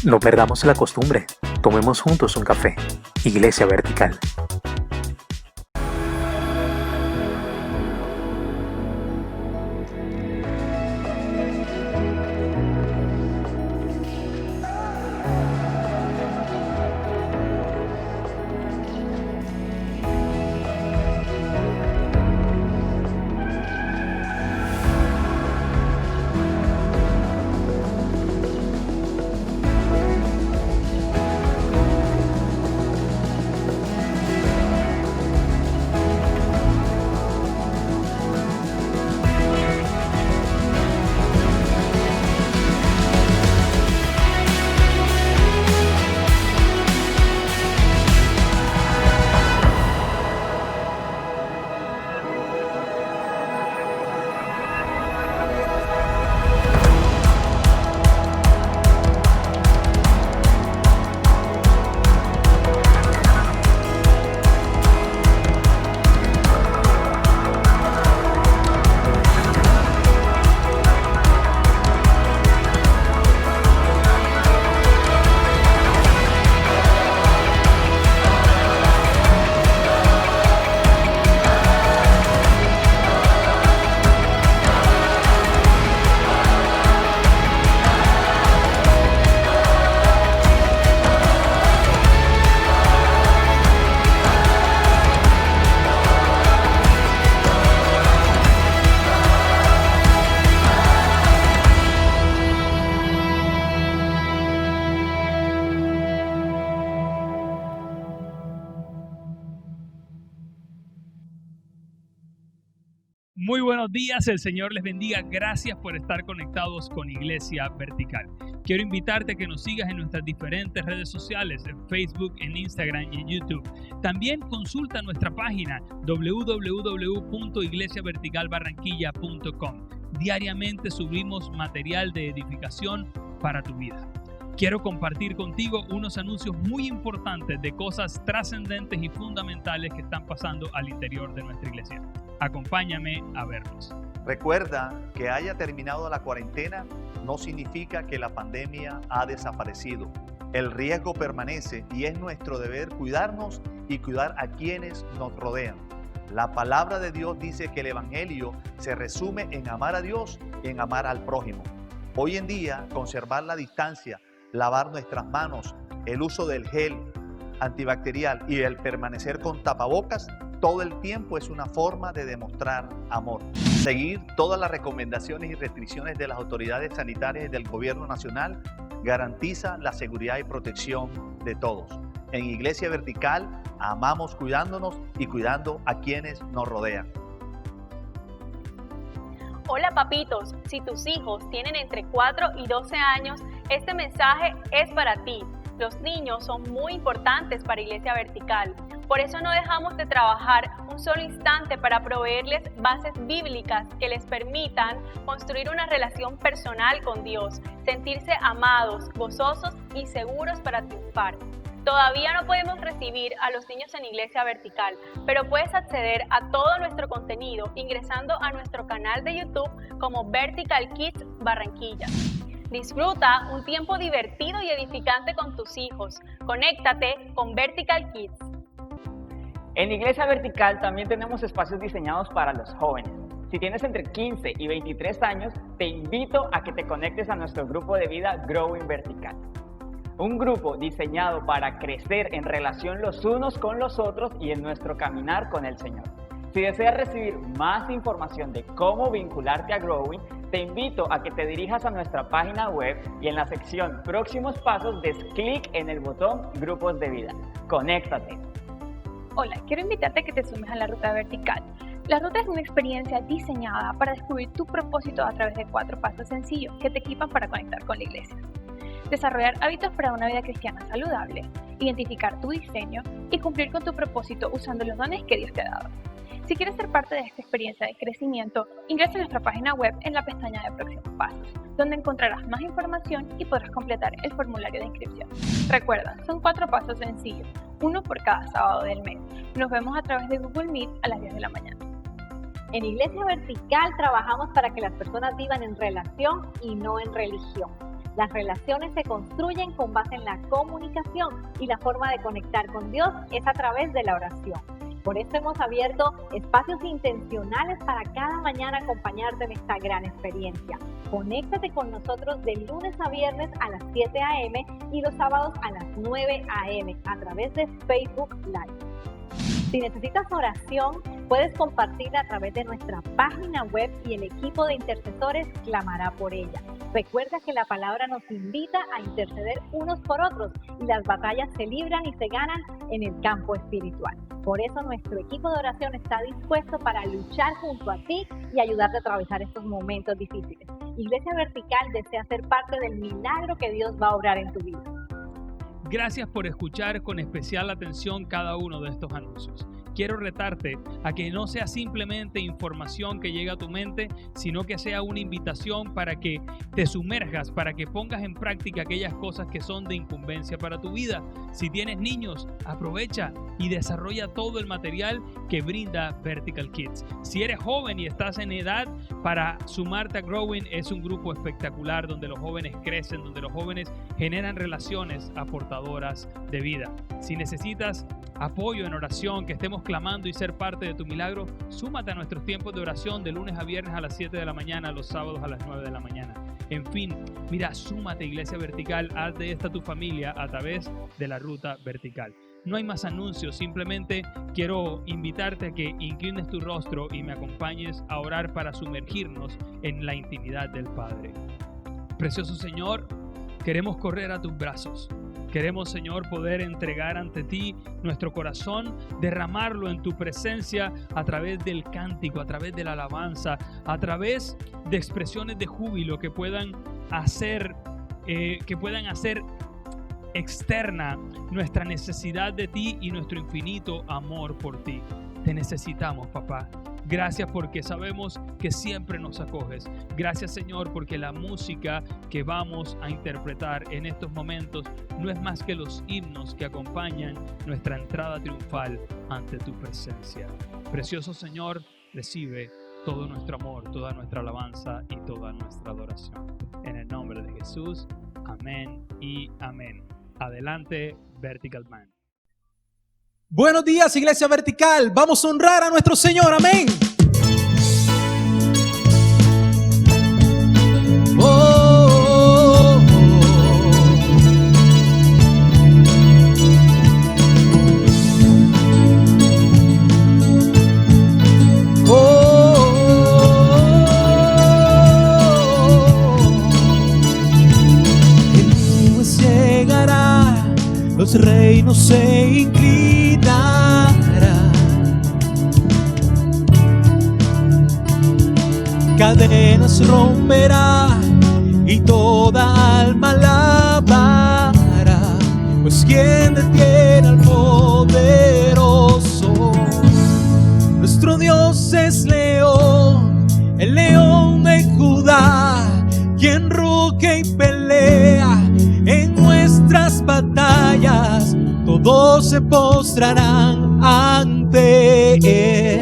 No perdamos la costumbre. Tomemos juntos un café. Iglesia Vertical. Muy buenos días, el Señor les bendiga. Gracias por estar conectados con Iglesia Vertical. Quiero invitarte a que nos sigas en nuestras diferentes redes sociales, en Facebook, en Instagram y en YouTube. También consulta nuestra página www.iglesiaverticalbarranquilla.com. Diariamente subimos material de edificación para tu vida. Quiero compartir contigo unos anuncios muy importantes de cosas trascendentes y fundamentales que están pasando al interior de nuestra iglesia. Acompáñame a verlos. Recuerda que haya terminado la cuarentena no significa que la pandemia ha desaparecido. El riesgo permanece y es nuestro deber cuidarnos y cuidar a quienes nos rodean. La palabra de Dios dice que el evangelio se resume en amar a Dios y en amar al prójimo. Hoy en día, conservar la distancia, lavar nuestras manos, el uso del gel antibacterial y el permanecer con tapabocas todo el tiempo es una forma de demostrar amor. Seguir todas las recomendaciones y restricciones de las autoridades sanitarias y del gobierno nacional garantiza la seguridad y protección de todos. En Iglesia Vertical amamos cuidándonos y cuidando a quienes nos rodean. Hola papitos, si tus hijos tienen entre 4 y 12 años, este mensaje es para ti. Los niños son muy importantes para Iglesia Vertical. Por eso no dejamos de trabajar un solo instante para proveerles bases bíblicas que les permitan construir una relación personal con Dios, sentirse amados, gozosos y seguros para triunfar. Todavía no podemos recibir a los niños en Iglesia Vertical, pero puedes acceder a todo nuestro contenido ingresando a nuestro canal de YouTube como Vertical Kids Barranquilla. Disfruta un tiempo divertido y edificante con tus hijos. Conéctate con Vertical Kids. En Iglesia Vertical también tenemos espacios diseñados para los jóvenes. Si tienes entre 15 y 23 años, te invito a que te conectes a nuestro grupo de vida Growing Vertical. Un grupo diseñado para crecer en relación los unos con los otros y en nuestro caminar con el Señor. Si deseas recibir más información de cómo vincularte a Growing, te invito a que te dirijas a nuestra página web y en la sección Próximos Pasos des clic en el botón Grupos de Vida. ¡Conéctate! Hola, quiero invitarte a que te sumes a la Ruta Vertical. La ruta es una experiencia diseñada para descubrir tu propósito a través de 4 pasos sencillos que te equipan para conectar con la iglesia. Desarrollar hábitos para una vida cristiana saludable, identificar tu diseño y cumplir con tu propósito usando los dones que Dios te ha dado. Si quieres ser parte de esta experiencia de crecimiento, ingresa a nuestra página web en la pestaña de Próximos Pasos, donde encontrarás más información y podrás completar el formulario de inscripción. Recuerda, son 4 pasos sencillos, uno por cada sábado del mes. Nos vemos a través de Google Meet a las 10 de la mañana. En Iglesia Vertical trabajamos para que las personas vivan en relación y no en religión. Las relaciones se construyen con base en la comunicación y la forma de conectar con Dios es a través de la oración. Por eso hemos abierto espacios intencionales para cada mañana acompañarte en esta gran experiencia. Conéctate con nosotros de lunes a viernes a las 7 a.m. y los sábados a las 9 a.m. a través de Facebook Live. Si necesitas oración, puedes compartirla a través de nuestra página web y el equipo de intercesores clamará por ella. Recuerda que la palabra nos invita a interceder unos por otros y las batallas se libran y se ganan en el campo espiritual. Por eso nuestro equipo de oración está dispuesto para luchar junto a ti y ayudarte a atravesar estos momentos difíciles. Iglesia Vertical desea ser parte del milagro que Dios va a obrar en tu vida. Gracias por escuchar con especial atención cada uno de estos anuncios. Quiero retarte a que no sea simplemente información que llega a tu mente, sino que sea una invitación para que te sumerjas, para que pongas en práctica aquellas cosas que son de incumbencia para tu vida. Si tienes niños, aprovecha y desarrolla todo el material que brinda Vertical Kids. Si eres joven y estás en edad para sumarte a Growing, es un grupo espectacular donde los jóvenes crecen, donde los jóvenes generan relaciones aportadoras de vida. Si necesitas apoyo en oración, que estemos clamando y ser parte de tu milagro, súmate a nuestros tiempos de oración de lunes a viernes a las 7 de la mañana, los sábados a las 9 de la mañana. En fin, mira, súmate a Iglesia Vertical, haz de esta tu familia a través de la ruta vertical. No hay más anuncios, simplemente quiero invitarte a que inclines tu rostro y me acompañes a orar para sumergirnos en la intimidad del Padre. Precioso Señor, queremos correr a tus brazos. Queremos, Señor, poder entregar ante ti nuestro corazón, derramarlo en tu presencia a través del cántico, a través de la alabanza, a través de expresiones de júbilo que puedan hacer externa nuestra necesidad de ti y nuestro infinito amor por ti. Te necesitamos, papá. Gracias porque sabemos que siempre nos acoges. Gracias, Señor, porque la música que vamos a interpretar en estos momentos no es más que los himnos que acompañan nuestra entrada triunfal ante tu presencia. Precioso Señor, recibe todo nuestro amor, toda nuestra alabanza y toda nuestra adoración. En el nombre de Jesús, amén y amén. Adelante, Vertical Band. Buenos días, Iglesia Vertical. Vamos a honrar a nuestro Señor. Amén. Oh, oh, oh. El tiempo llegará, los reinos se inclinarán. Cadenas romperá y toda alma alabará, pues quien detiene al poderoso. Nuestro Dios es león, el león de Judá, quien ruge y pelea en nuestras batallas. Todos se postrarán ante él.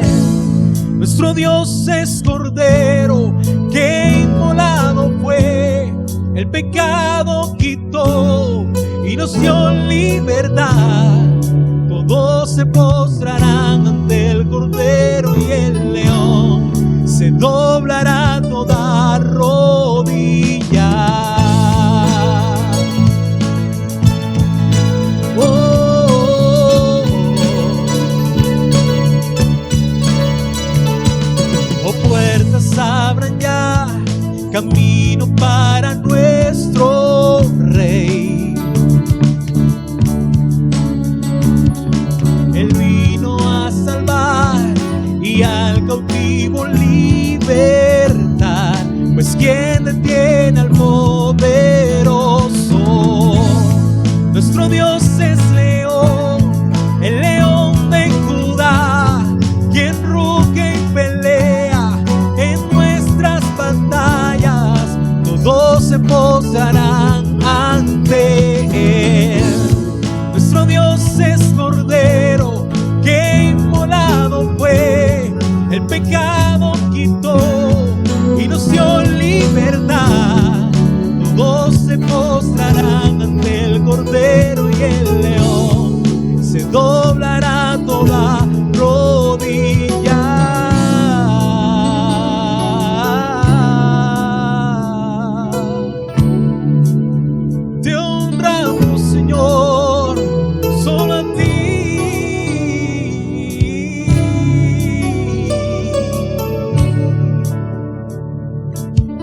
Nuestro Dios es Cordero que inmolado fue, el pecado quitó y nos dio libertad. Todos se postrarán ante el Cordero y el león, se doblará toda rodilla. Puertas abran ya, camino para nuestro Rey. Él vino a salvar y al cautivo libertar, pues quien detiene al poderoso. Nuestro Dios es león, el león de Judá, quien ruge y pelea en nuestras batallas. Todos se postrarán ante él. Nuestro Dios es Cordero que inmolado fue, el pecado quitó y nos dio libertad. todos se postrarán ante el Cordero y el León, se doblará toda rodilla. Te honramos, Señor, solo a ti.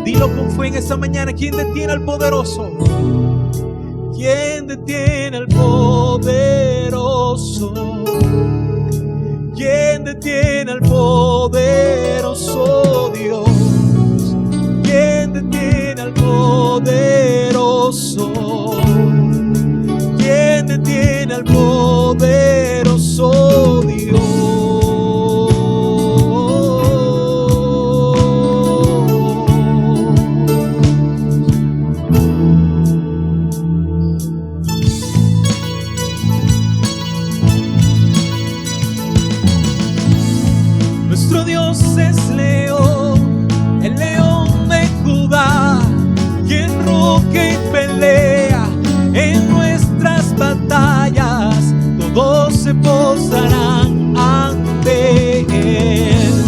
Dilo con fe en esta mañana. ¿Quién detiene al poderoso? ¿Quién detiene al poderoso? ¿Quién detiene al poderoso Dios? ¿Quién detiene al poderoso? ¿Quién detiene al poderoso Dios? Nuestro Dios es León, el León de Judá, quien ruge y pelea en nuestras batallas. Todos se postrarán ante Él.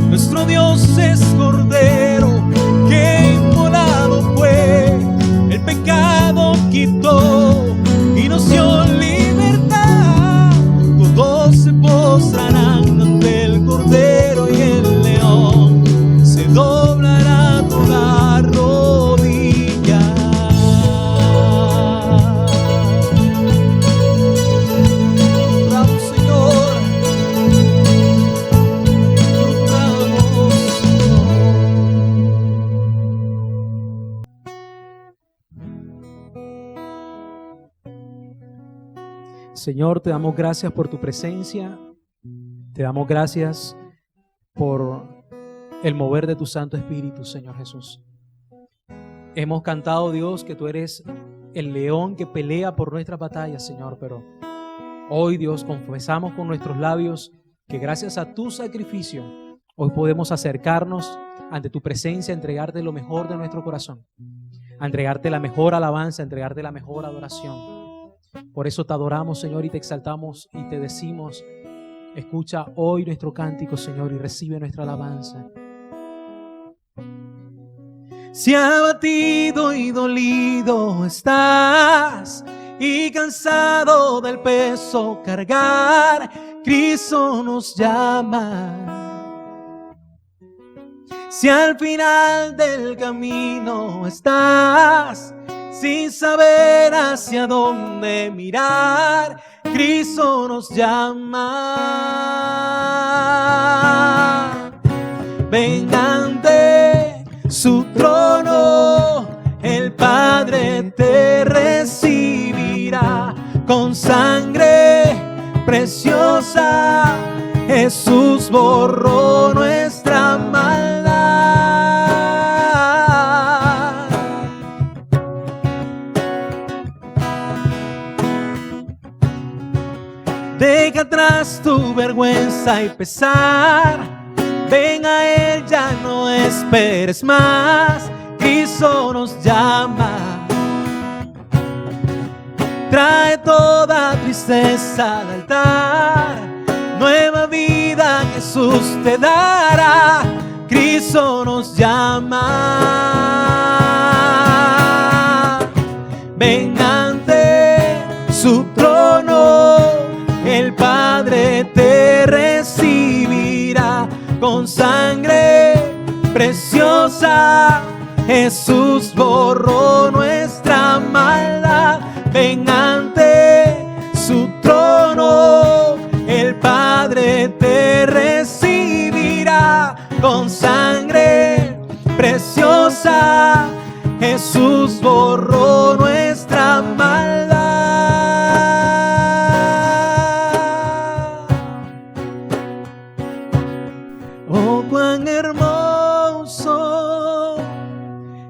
Nuestro Dios es Cordero, que inmolado fue, el pecado quitó y nos dio libertad. Todos se postrarán ante el Cordero y el León, se doblará toda rodilla. Bravo, Señor, bravo, Señor, te damos gracias por tu presencia. Te damos gracias por el mover de tu Santo Espíritu, Señor Jesús. Hemos cantado, Dios, que tú eres el león que pelea por nuestras batallas, Señor, pero hoy, Dios, confesamos con nuestros labios que gracias a tu sacrificio, hoy podemos acercarnos ante tu presencia, a entregarte lo mejor de nuestro corazón, a entregarte la mejor alabanza, a entregarte la mejor adoración. Por eso te adoramos, Señor, y te exaltamos y te decimos: escucha hoy nuestro cántico, Señor, y recibe nuestra alabanza. Si abatido y dolido estás y cansado del peso cargar, Cristo nos llama. Si al final del camino estás sin saber hacia dónde mirar, Cristo nos llama. Ven ante su trono, el Padre te recibirá. Con sangre preciosa, Jesús borró nuestra maldad. Deja atrás tu vergüenza y pesar. Ven a Él, ya no esperes más. Cristo nos llama. Trae toda tristeza al altar. Nueva vida Jesús te dará. Cristo nos llama. Ven ante su trono, el Padre te recibirá. Con sangre preciosa, Jesús borró nuestra maldad. Ven ante su trono, el Padre te recibirá. Con sangre preciosa, Jesús borró nuestra maldad. Oh, cuán hermoso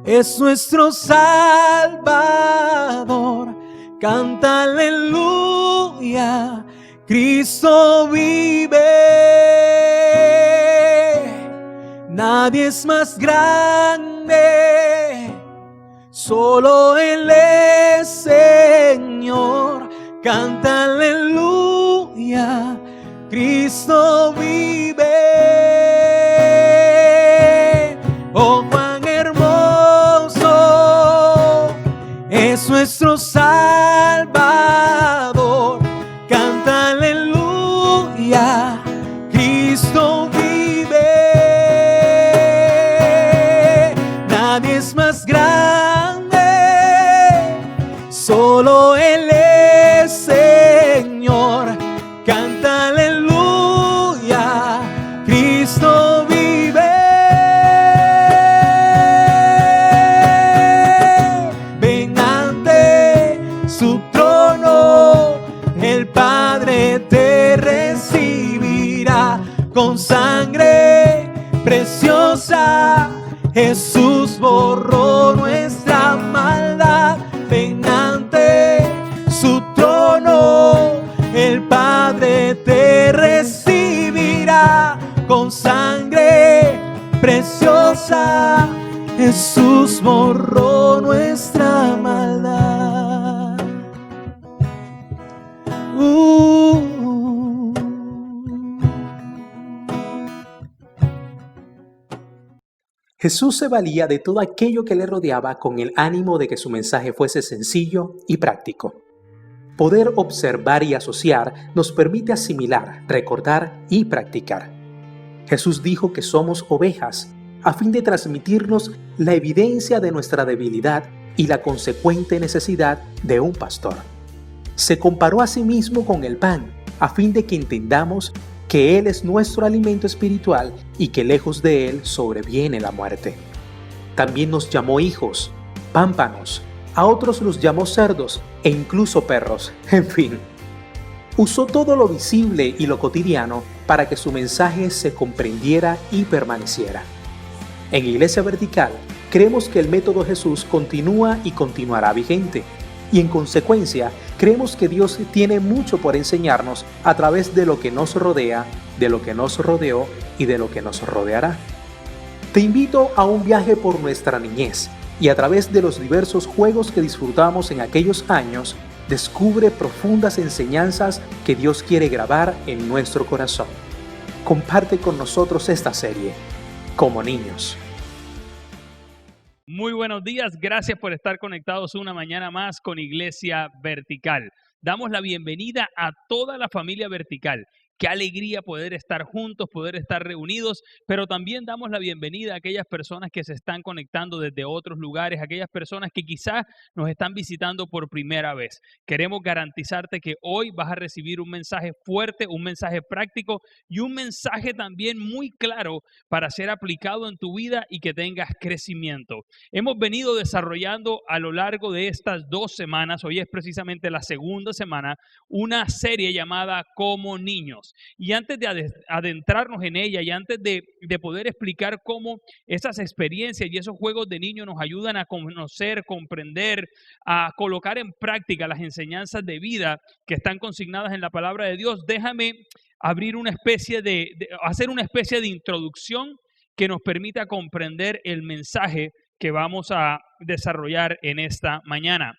es nuestro Salvador. Canta aleluya, Cristo vive. Nadie es más grande, Solo Él es Señor. Canta aleluya, Cristo vive. Oh, cuán hermoso es nuestro Salvador. Canta aleluya, Cristo vive. Nadie es más grande, solo Él es Señor. Canta aleluya, Cristo vive. Ven ante su trono, el Padre te recibirá con sangre preciosa. Jesús borró nuestra maldad. Ven ante su trono, el Padre te recibirá con sangre preciosa. Jesús borró nuestra maldad. Jesús se valía de todo aquello que le rodeaba con el ánimo de que su mensaje fuese sencillo y práctico. Poder observar y asociar nos permite asimilar, recordar y practicar. Jesús dijo que somos ovejas, a fin de transmitirnos la evidencia de nuestra debilidad y la consecuente necesidad de un pastor. Se comparó a sí mismo con el pan, a fin de que entendamos que Él es nuestro alimento espiritual y que lejos de Él sobreviene la muerte. También nos llamó hijos, pámpanos, a otros los llamó cerdos e incluso perros, en fin. Usó todo lo visible y lo cotidiano para que su mensaje se comprendiera y permaneciera. En Iglesia Vertical, creemos que el método Jesús continúa y continuará vigente. Y en consecuencia, creemos que Dios tiene mucho por enseñarnos a través de lo que nos rodea, de lo que nos rodeó y de lo que nos rodeará. Te invito a un viaje por nuestra niñez y a través de los diversos juegos que disfrutamos en aquellos años, descubre profundas enseñanzas que Dios quiere grabar en nuestro corazón. Comparte con nosotros esta serie, Como Niños. Muy buenos días, gracias por estar conectados una mañana más con Iglesia Vertical. Damos la bienvenida a toda la familia Vertical. Qué alegría poder estar juntos, poder estar reunidos, pero también damos la bienvenida a aquellas personas que se están conectando desde otros lugares, aquellas personas que quizás nos están visitando por primera vez. Queremos garantizarte que hoy vas a recibir un mensaje fuerte, un mensaje práctico y un mensaje también muy claro para ser aplicado en tu vida y que tengas crecimiento. Hemos venido desarrollando a lo largo de estas 2 semanas, hoy es precisamente la segunda semana, una serie llamada Como Niños. Y antes de adentrarnos en ella y antes de poder explicar cómo esas experiencias y esos juegos de niños nos ayudan a conocer, comprender, a colocar en práctica las enseñanzas de vida que están consignadas en la palabra de Dios, déjame abrir hacer una especie de introducción que nos permita comprender el mensaje que vamos a desarrollar en esta mañana.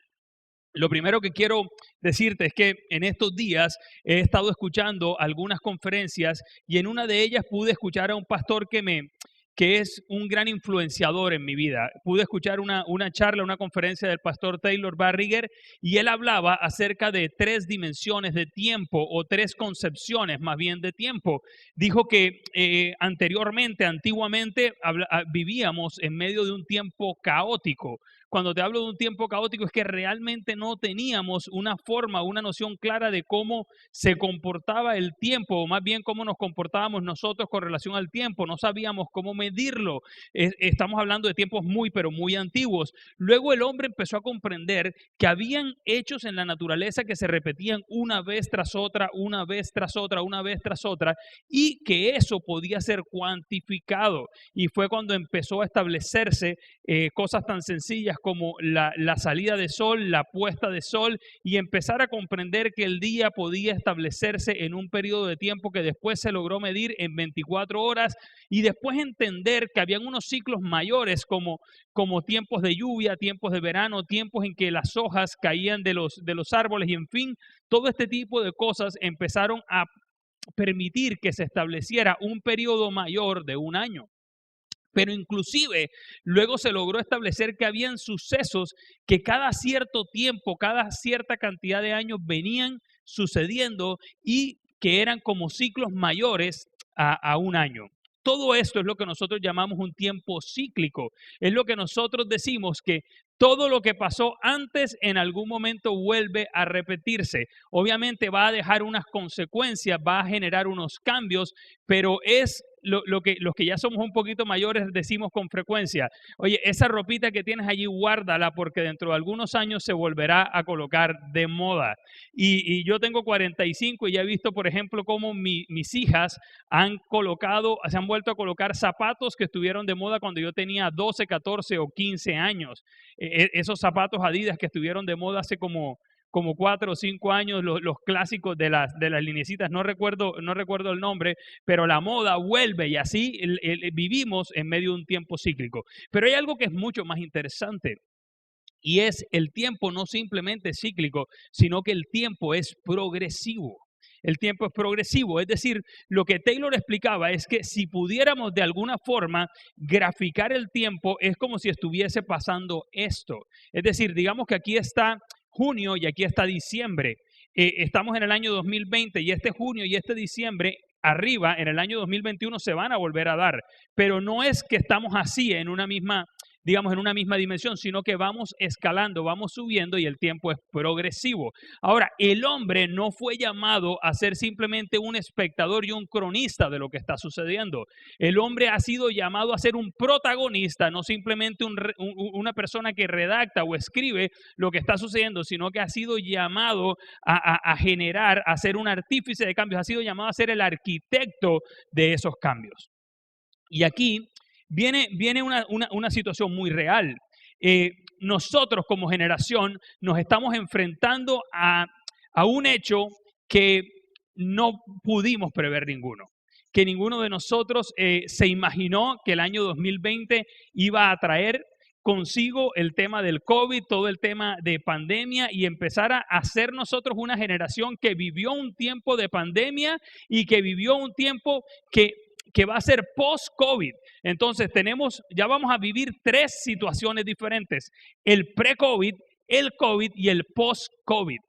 Lo primero que quiero decirte es que en estos días he estado escuchando algunas conferencias y en una de ellas pude escuchar a un pastor que es un gran influenciador en mi vida. Pude escuchar una charla, una conferencia del pastor Taylor Barriger y él hablaba acerca de 3 dimensiones de tiempo o 3 concepciones más bien de tiempo. Dijo que antiguamente vivíamos en medio de un tiempo caótico. Cuando te hablo de un tiempo caótico es que realmente no teníamos una forma, una noción clara de cómo se comportaba el tiempo, o más bien cómo nos comportábamos nosotros con relación al tiempo. No sabíamos cómo medirlo. Estamos hablando de tiempos pero muy antiguos. Luego el hombre empezó a comprender que habían hechos en la naturaleza que se repetían una vez tras otra, una vez tras otra, una vez tras otra, y que eso podía ser cuantificado. Y fue cuando empezó a establecerse cosas tan sencillas como la salida de sol, la puesta de sol, y empezar a comprender que el día podía establecerse en un periodo de tiempo que después se logró medir en 24 horas, y después entender entender que habían unos ciclos mayores como tiempos de lluvia, tiempos de verano, tiempos en que las hojas caían de los árboles y en fin, todo este tipo de cosas empezaron a permitir que se estableciera un periodo mayor de un año. Pero inclusive luego se logró establecer que habían sucesos que cada cierto tiempo, cada cierta cantidad de años venían sucediendo y que eran como ciclos mayores a un año. Todo esto es lo que nosotros llamamos un tiempo cíclico. Es lo que nosotros decimos que todo lo que pasó antes en algún momento vuelve a repetirse. Obviamente va a dejar unas consecuencias, va a generar unos cambios, pero es lo que los que ya somos un poquito mayores decimos con frecuencia. Oye, esa ropita que tienes allí, guárdala porque dentro de algunos años se volverá a colocar de moda. Y yo tengo 45 y ya he visto, por ejemplo, cómo mis hijas se han vuelto a colocar zapatos que estuvieron de moda cuando yo tenía 12, 14 o 15 años. Esos zapatos Adidas que estuvieron de moda hace como 4 o 5 años, los clásicos de las linecitas, no recuerdo el nombre, pero la moda vuelve y así vivimos en medio de un tiempo cíclico. Pero hay algo que es mucho más interesante y es el tiempo no simplemente cíclico, sino que el tiempo es progresivo. El tiempo es progresivo, es decir, lo que Taylor explicaba es que si pudiéramos de alguna forma graficar el tiempo, es como si estuviese pasando esto. Es decir, digamos que aquí está junio y aquí está diciembre. Estamos en el año 2020 y este junio y este diciembre arriba en el año 2021 se van a volver a dar, pero no es que estamos así en una misma dimensión, sino que vamos escalando, vamos subiendo y el tiempo es progresivo. Ahora, el hombre no fue llamado a ser simplemente un espectador y un cronista de lo que está sucediendo. El hombre ha sido llamado a ser un protagonista, no simplemente una persona que redacta o escribe lo que está sucediendo, sino que ha sido llamado a generar, a ser un artífice de cambios, ha sido llamado a ser el arquitecto de esos cambios. Y aquí viene una situación muy real. Nosotros como generación nos estamos enfrentando a un hecho que no pudimos prever ninguno. Que ninguno de nosotros se imaginó que el año 2020 iba a traer consigo el tema del COVID, todo el tema de pandemia y empezar a ser nosotros una generación que vivió un tiempo de pandemia y que vivió un tiempo que va a ser post-COVID. Entonces ya vamos a vivir 3 situaciones diferentes, el pre-COVID, el COVID y el post-COVID.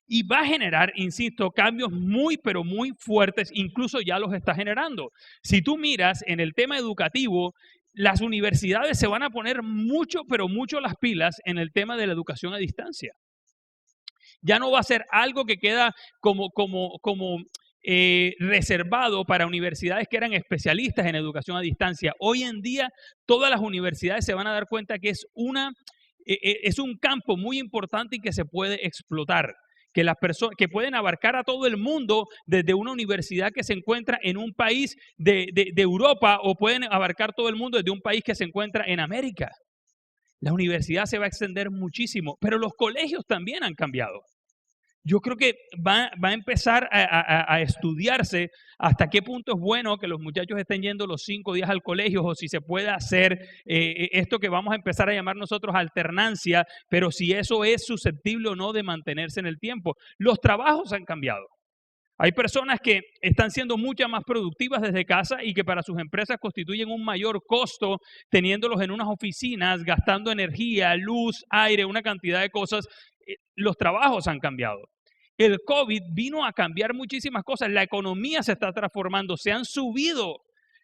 Y va a generar, insisto, cambios pero muy fuertes, incluso ya los está generando. Si tú miras en el tema educativo, las universidades se van a poner mucho las pilas en el tema de la educación a distancia. Ya no va a ser algo que queda como reservado para universidades que eran especialistas en educación a distancia. Hoy en día todas las universidades se van a dar cuenta que es un campo muy importante y que se puede explotar, que las personas que pueden abarcar a todo el mundo desde una universidad que se encuentra en un país de Europa o pueden abarcar todo el mundo desde un país que se encuentra en América. La universidad se va a extender muchísimo, pero los colegios también han cambiado. Yo creo que va a empezar a estudiarse hasta qué punto es bueno que los muchachos estén yendo los 5 días al colegio o si se puede hacer esto que vamos a empezar a llamar nosotros alternancia, pero si eso es susceptible o no de mantenerse en el tiempo. Los trabajos han cambiado. Hay personas que están siendo mucho más productivas desde casa y que para sus empresas constituyen un mayor costo teniéndolos en unas oficinas, gastando energía, luz, aire, una cantidad de cosas. Los trabajos han cambiado. El COVID vino a cambiar muchísimas cosas. La economía se está transformando. Se han subido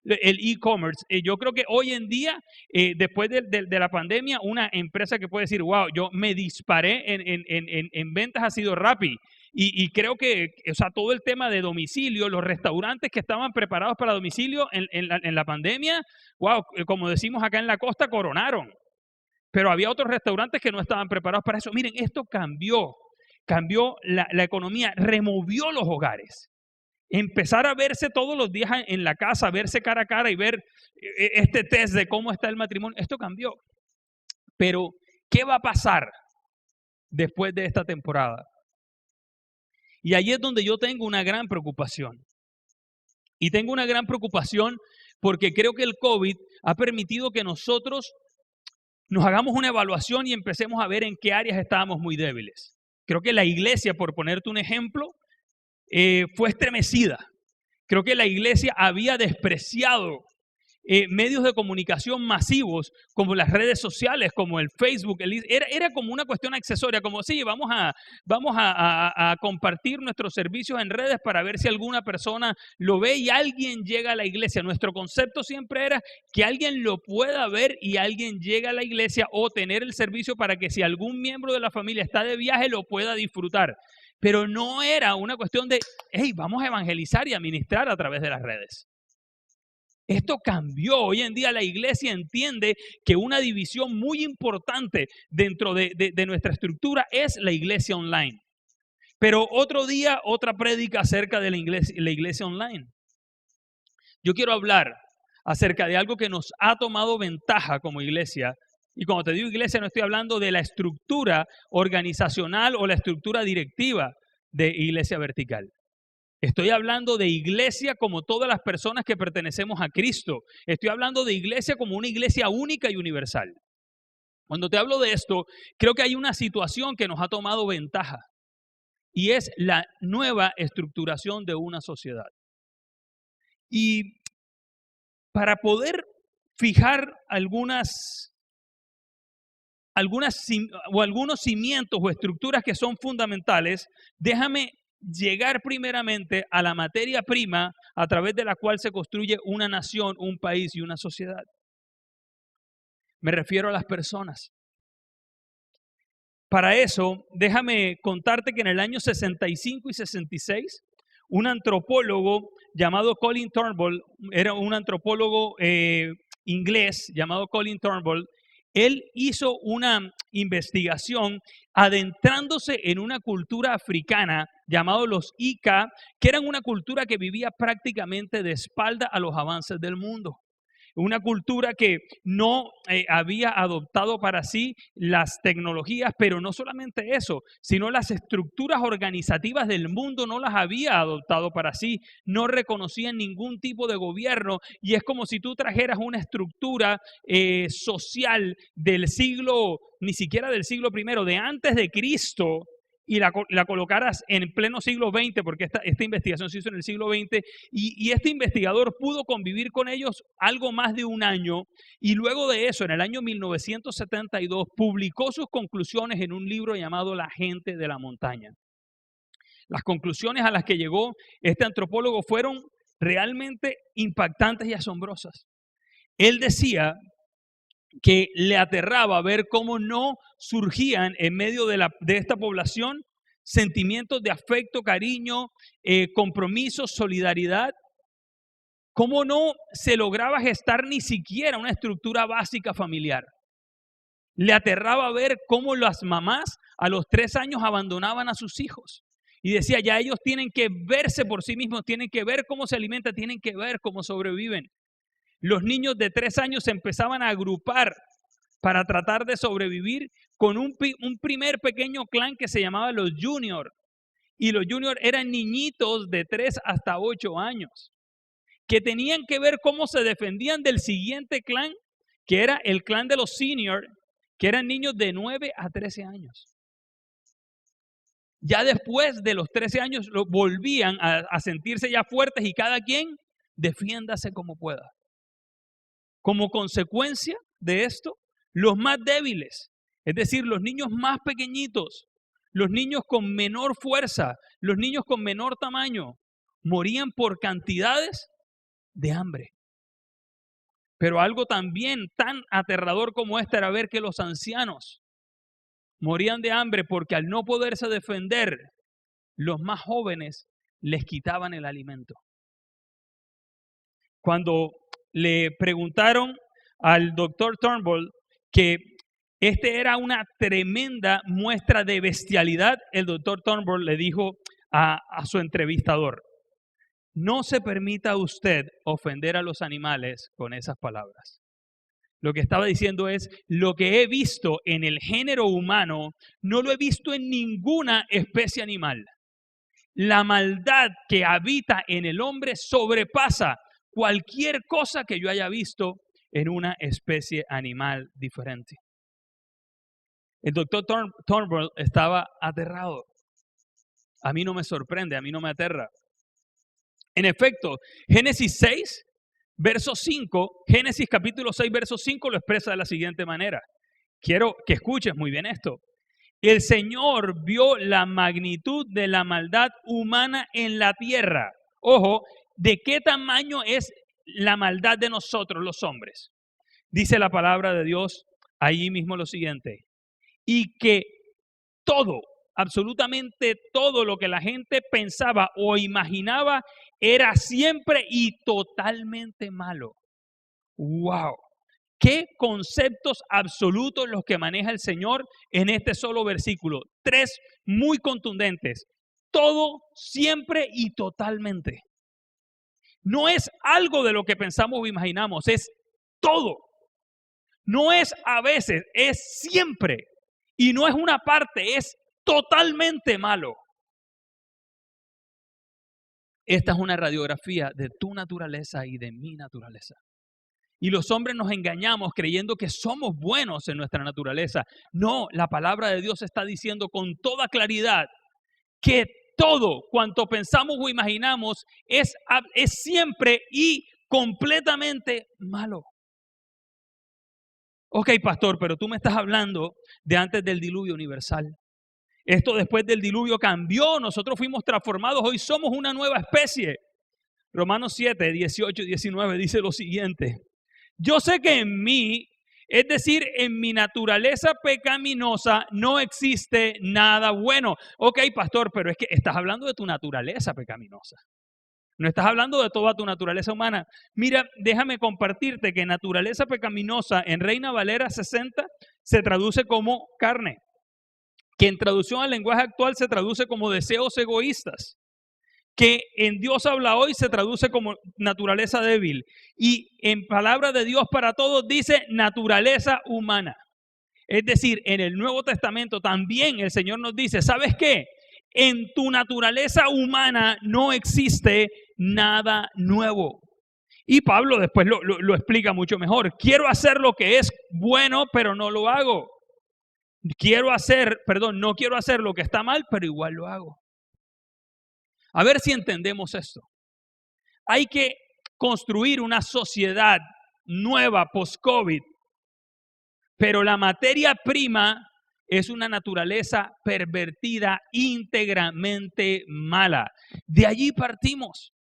el e-commerce. Yo creo que hoy en día, después de la pandemia, una empresa que puede decir, wow, yo me disparé en ventas ha sido Rappi. Y creo que, o sea, todo el tema de domicilio, los restaurantes que estaban preparados para domicilio en la pandemia, wow, como decimos acá en la costa, coronaron. Pero había otros restaurantes que no estaban preparados para eso. Miren, esto cambió la economía, removió los hogares. Empezar a verse todos los días en la casa, verse cara a cara y ver este test de cómo está el matrimonio, esto cambió. Pero, ¿qué va a pasar después de esta temporada? Y ahí es donde yo tengo una gran preocupación. Y tengo una gran preocupación porque creo que el COVID ha permitido que nosotros nos hagamos una evaluación y empecemos a ver en qué áreas estábamos muy débiles. Creo que la iglesia, por ponerte un ejemplo, fue estremecida. Creo que la iglesia había despreciado medios de comunicación masivos como las redes sociales, como el Facebook. Era como una cuestión accesoria, como sí, vamos a compartir nuestros servicios en redes para ver si alguna persona lo ve y alguien llega a la iglesia. Nuestro concepto siempre era que alguien lo pueda ver y alguien llega a la iglesia o tener el servicio para que si algún miembro de la familia está de viaje lo pueda disfrutar. Pero no era una cuestión de, hey, vamos a evangelizar y a ministrar a través de las redes. Esto cambió. Hoy en día la iglesia entiende que una división muy importante dentro de nuestra estructura es la iglesia online. Pero otro día, otra prédica acerca de la iglesia online. Yo quiero hablar acerca de algo que nos ha tomado ventaja como iglesia. Y cuando te digo iglesia no estoy hablando de la estructura organizacional o la estructura directiva de Iglesia Vertical. Estoy hablando de iglesia como todas las personas que pertenecemos a Cristo. Estoy hablando de iglesia como una iglesia única y universal. Cuando te hablo de esto, creo que hay una situación que nos ha tomado ventaja y es la nueva estructuración de una sociedad. Y para poder fijar algunos cimientos o estructuras que son fundamentales, déjame llegar primeramente a la materia prima a través de la cual se construye una nación, un país y una sociedad. Me refiero a las personas. Para eso, déjame contarte que en el año 65 y 66, un antropólogo llamado Colin Turnbull, era un antropólogo inglés llamado Colin Turnbull, él hizo una investigación adentrándose en una cultura africana llamado los Ika, que eran una cultura que vivía prácticamente de espalda a los avances del mundo. Una cultura que no había adoptado para sí las tecnologías, pero no solamente eso, sino las estructuras organizativas del mundo no las había adoptado para sí, no reconocían ningún tipo de gobierno y es como si tú trajeras una estructura social del siglo, ni siquiera del siglo I, de antes de Cristo, y la colocaras en pleno siglo XX, porque esta investigación se hizo en el siglo XX, y este investigador pudo convivir con ellos algo más de un año, y luego de eso, en el año 1972, publicó sus conclusiones en un libro llamado La gente de la montaña. Las conclusiones a las que llegó este antropólogo fueron realmente impactantes y asombrosas. Él decía que le aterraba ver cómo no surgían en medio de esta población sentimientos de afecto, cariño, compromiso, solidaridad, cómo no se lograba gestar ni siquiera una estructura básica familiar. Le aterraba ver cómo las mamás a los 3 años abandonaban a sus hijos y decía, ya ellos tienen que verse por sí mismos, tienen que ver cómo se alimentan, tienen que ver cómo sobreviven. Los niños de 3 años se empezaban a agrupar para tratar de sobrevivir con un primer pequeño clan que se llamaba los Junior. Y los Junior eran niñitos de 3 hasta 8 años que tenían que ver cómo se defendían del siguiente clan, que era el clan de los Senior, que eran niños de 9 a 13 años. Ya después de los 13 años volvían a sentirse ya fuertes y cada quien defiéndase como pueda. Como consecuencia de esto, los más débiles, es decir, los niños más pequeñitos, los niños con menor fuerza, los niños con menor tamaño, morían por cantidades de hambre. Pero algo también tan aterrador como este era ver que los ancianos morían de hambre porque al no poderse defender, los más jóvenes les quitaban el alimento. Cuando le preguntaron al doctor Turnbull que este era una tremenda muestra de bestialidad, el doctor Turnbull le dijo a su entrevistador, no se permita usted ofender a los animales con esas palabras. Lo que estaba diciendo es, lo que he visto en el género humano, no lo he visto en ninguna especie animal. La maldad que habita en el hombre sobrepasa cualquier cosa que yo haya visto en una especie animal diferente. El doctor Thornburg estaba aterrado. A mí no me sorprende, a mí no me aterra. En efecto, Génesis 6, verso 5, Génesis capítulo 6, verso 5 lo expresa de la siguiente manera. Quiero que escuches muy bien esto. El Señor vio la magnitud de la maldad humana en la tierra. Ojo, ¿de qué tamaño es la maldad de nosotros los hombres? Dice la palabra de Dios allí mismo lo siguiente. Y que todo, absolutamente todo lo que la gente pensaba o imaginaba era siempre y totalmente malo. ¡Wow! ¿Qué conceptos absolutos los que maneja el Señor en este solo versículo? 3 muy contundentes. Todo, siempre y totalmente. No es algo de lo que pensamos o imaginamos, es todo. No es a veces, es siempre. Y no es una parte, es totalmente malo. Esta es una radiografía de tu naturaleza y de mi naturaleza. Y los hombres nos engañamos creyendo que somos buenos en nuestra naturaleza. No, la palabra de Dios está diciendo con toda claridad que todo cuanto pensamos o imaginamos es siempre y completamente malo. Ok, pastor, pero tú me estás hablando de antes del diluvio universal. Esto después del diluvio cambió, nosotros fuimos transformados, hoy somos una nueva especie. Romanos 7, 18 y 19 dice lo siguiente. Yo sé que en mí, es decir, en mi naturaleza pecaminosa, no existe nada bueno. Ok, pastor, pero es que estás hablando de tu naturaleza pecaminosa. No estás hablando de toda tu naturaleza humana. Mira, déjame compartirte que naturaleza pecaminosa en Reina Valera 60 se traduce como carne, que en traducción al lenguaje actual se traduce como deseos egoístas, que en Dios habla hoy se traduce como naturaleza débil y en palabra de Dios para todos dice naturaleza humana. Es decir, en el Nuevo Testamento también el Señor nos dice, ¿sabes qué? En tu naturaleza humana no existe nada nuevo. Y Pablo después lo explica mucho mejor. Quiero hacer lo que es bueno, pero no lo hago. No quiero hacer lo que está mal, pero igual lo hago. A ver si entendemos esto. Hay que construir una sociedad nueva post-COVID, pero la materia prima es una naturaleza pervertida, íntegramente mala. De allí partimos.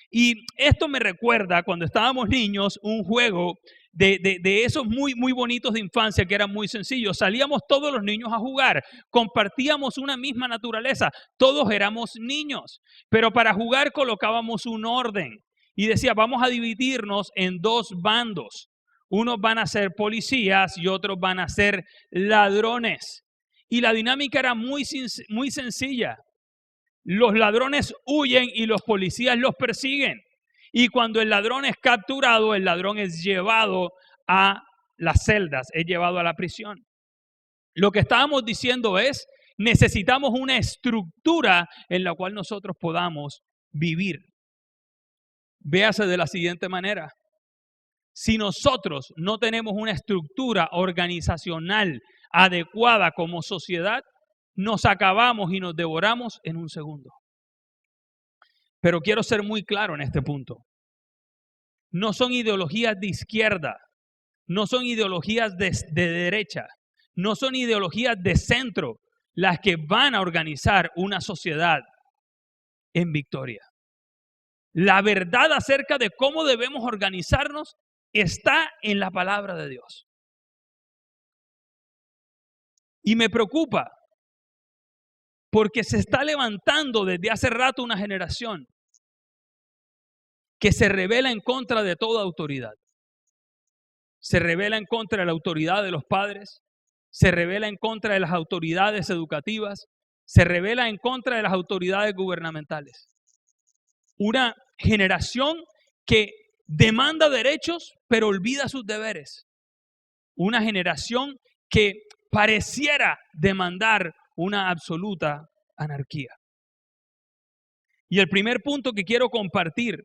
Y esto me recuerda cuando estábamos niños un juego de esos muy bonitos de infancia que eran muy sencillos. Salíamos todos los niños a jugar, compartíamos una misma naturaleza, todos éramos niños, pero para jugar colocábamos un orden y decía vamos a dividirnos en 2 bandos. Unos van a ser policías y otros van a ser ladrones. Y la dinámica era muy sencilla. Los ladrones huyen y los policías los persiguen. Y cuando el ladrón es capturado, el ladrón es llevado a las celdas, es llevado a la prisión. Lo que estábamos diciendo es, necesitamos una estructura en la cual nosotros podamos vivir. Véase de la siguiente manera. Si nosotros no tenemos una estructura organizacional adecuada como sociedad, nos acabamos y nos devoramos en un segundo. Pero quiero ser muy claro en este punto. No son ideologías de izquierda, no son ideologías de derecha, no son ideologías de centro las que van a organizar una sociedad en victoria. La verdad acerca de cómo debemos organizarnos está en la palabra de Dios. Y me preocupa porque se está levantando desde hace rato una generación que se rebela en contra de toda autoridad. Se rebela en contra de la autoridad de los padres, se rebela en contra de las autoridades educativas, se rebela en contra de las autoridades gubernamentales. Una generación que demanda derechos, pero olvida sus deberes. Una generación que pareciera demandar una absoluta anarquía. Y el primer punto que quiero compartir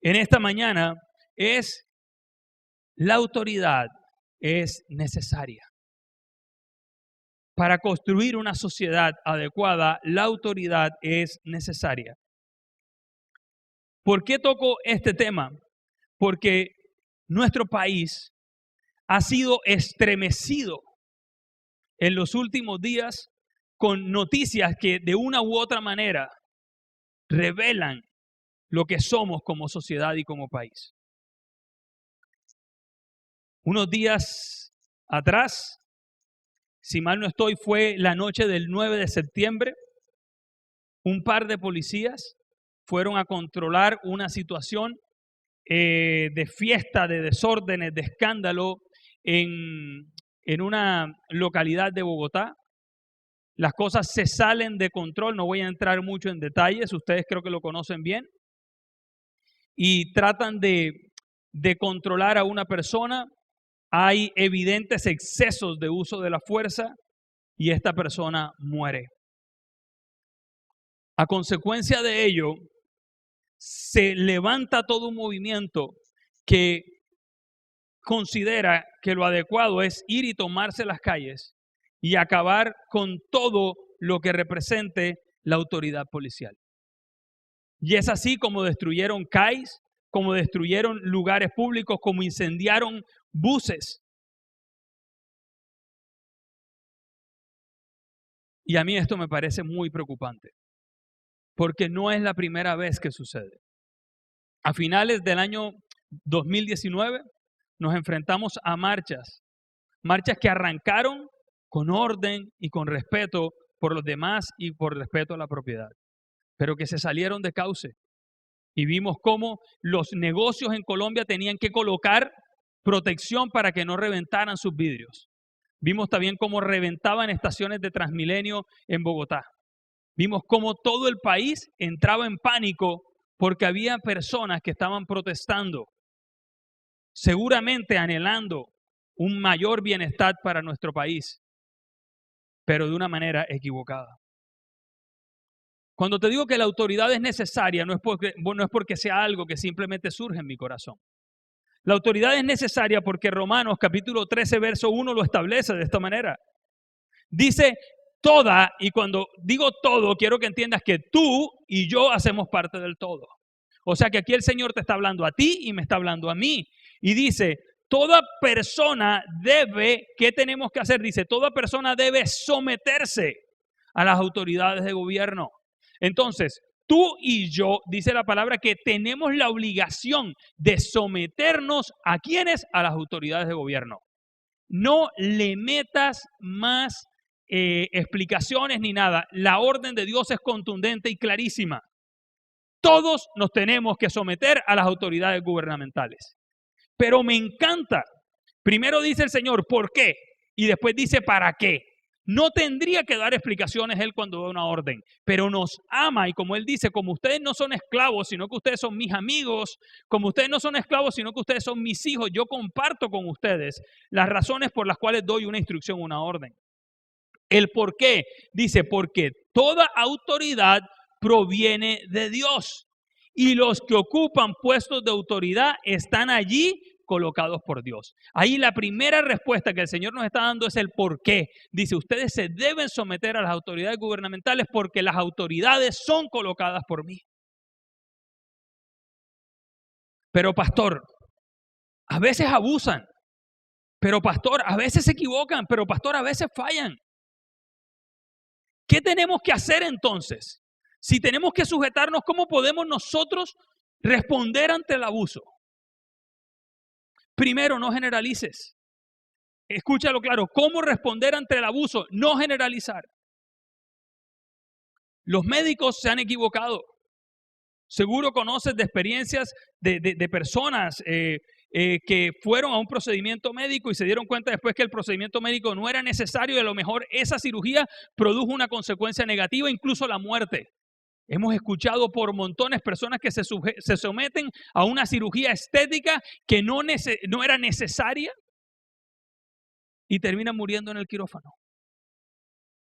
en esta mañana es: la autoridad es necesaria. Para construir una sociedad adecuada, la autoridad es necesaria. ¿Por qué toco este tema? Porque nuestro país ha sido estremecido en los últimos días con noticias que de una u otra manera revelan lo que somos como sociedad y como país. Unos días atrás, si mal no estoy, fue la noche del 9 de septiembre, un par de policías fueron a controlar una situación de fiesta, de desórdenes, de escándalo en una localidad de Bogotá. Las cosas se salen de control, no voy a entrar mucho en detalles, ustedes creo que lo conocen bien. Y tratan de controlar a una persona. Hay evidentes excesos de uso de la fuerza y esta persona muere. A consecuencia de ello, se levanta todo un movimiento que considera que lo adecuado es ir y tomarse las calles y acabar con todo lo que represente la autoridad policial. Y es así como destruyeron CAIs, como destruyeron lugares públicos, como incendiaron buses. Y a mí esto me parece muy preocupante, porque no es la primera vez que sucede. A finales del año 2019 nos enfrentamos a marchas que arrancaron con orden y con respeto por los demás y por respeto a la propiedad, pero que se salieron de cauce. Y vimos cómo los negocios en Colombia tenían que colocar protección para que no reventaran sus vidrios. Vimos también cómo reventaban estaciones de Transmilenio en Bogotá. Vimos cómo todo el país entraba en pánico porque había personas que estaban protestando, seguramente anhelando un mayor bienestar para nuestro país, pero de una manera equivocada. Cuando te digo que la autoridad es necesaria, no es porque sea algo que simplemente surge en mi corazón. La autoridad es necesaria porque Romanos capítulo 13, verso 1 lo establece de esta manera. Dice toda, y cuando digo todo, quiero que entiendas que tú y yo hacemos parte del todo. O sea que aquí el Señor te está hablando a ti y me está hablando a mí. Y dice, toda persona debe, ¿qué tenemos que hacer? Dice, toda persona debe someterse a las autoridades de gobierno. Entonces, tú y yo, dice la palabra, que tenemos la obligación de someternos a ¿quiénes? A las autoridades de gobierno. No le metas más explicaciones ni nada. La orden de Dios es contundente y clarísima. Todos nos tenemos que someter a las autoridades gubernamentales. Pero me encanta. Primero dice el Señor, ¿por qué? Y después dice, ¿para qué? No tendría que dar explicaciones Él cuando da una orden, pero nos ama y como Él dice, como ustedes no son esclavos, sino que ustedes son mis amigos, como ustedes no son esclavos, sino que ustedes son mis hijos, yo comparto con ustedes las razones por las cuales doy una instrucción, una orden. El por qué, dice, porque toda autoridad proviene de Dios y los que ocupan puestos de autoridad están allí colocados por Dios. Ahí la primera respuesta que el Señor nos está dando es el por qué. Dice, ustedes se deben someter a las autoridades gubernamentales porque las autoridades son colocadas por mí. Pero pastor, a veces abusan. Pero pastor, a veces se equivocan. Pero pastor, a veces fallan. ¿Qué tenemos que hacer entonces? Si tenemos que sujetarnos, ¿cómo podemos nosotros responder ante el abuso? Primero, no generalices. Escúchalo claro. ¿Cómo responder ante el abuso? No generalizar. Los médicos se han equivocado. Seguro conoces de experiencias de personas que fueron a un procedimiento médico y se dieron cuenta después que el procedimiento médico no era necesario y a lo mejor esa cirugía produjo una consecuencia negativa, incluso la muerte. Hemos escuchado por montones personas que se someten a una cirugía estética que no era necesaria y terminan muriendo en el quirófano.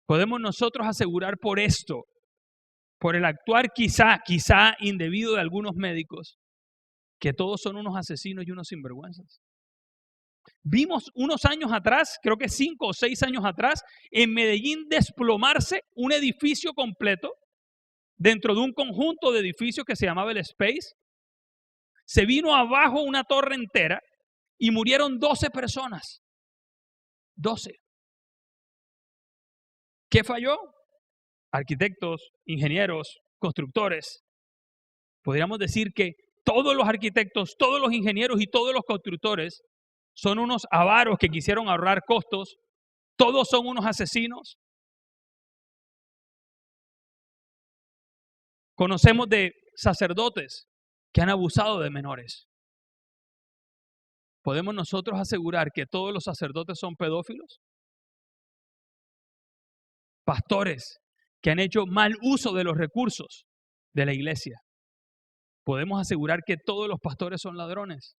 Podemos nosotros asegurar por esto, por el actuar quizá indebido de algunos médicos, que todos son unos asesinos y unos sinvergüenzas. Vimos unos años atrás, creo que 5 o 6 años atrás, en Medellín desplomarse un edificio completo dentro de un conjunto de edificios que se llamaba el Space. Se vino abajo una torre entera y murieron 12 personas. 12. ¿Qué falló? Arquitectos, ingenieros, constructores. Podríamos decir que todos los arquitectos, todos los ingenieros y todos los constructores son unos avaros que quisieron ahorrar costos. Todos son unos asesinos. Conocemos de sacerdotes que han abusado de menores. ¿Podemos nosotros asegurar que todos los sacerdotes son pedófilos? Pastores que han hecho mal uso de los recursos de la iglesia. ¿Podemos asegurar que todos los pastores son ladrones?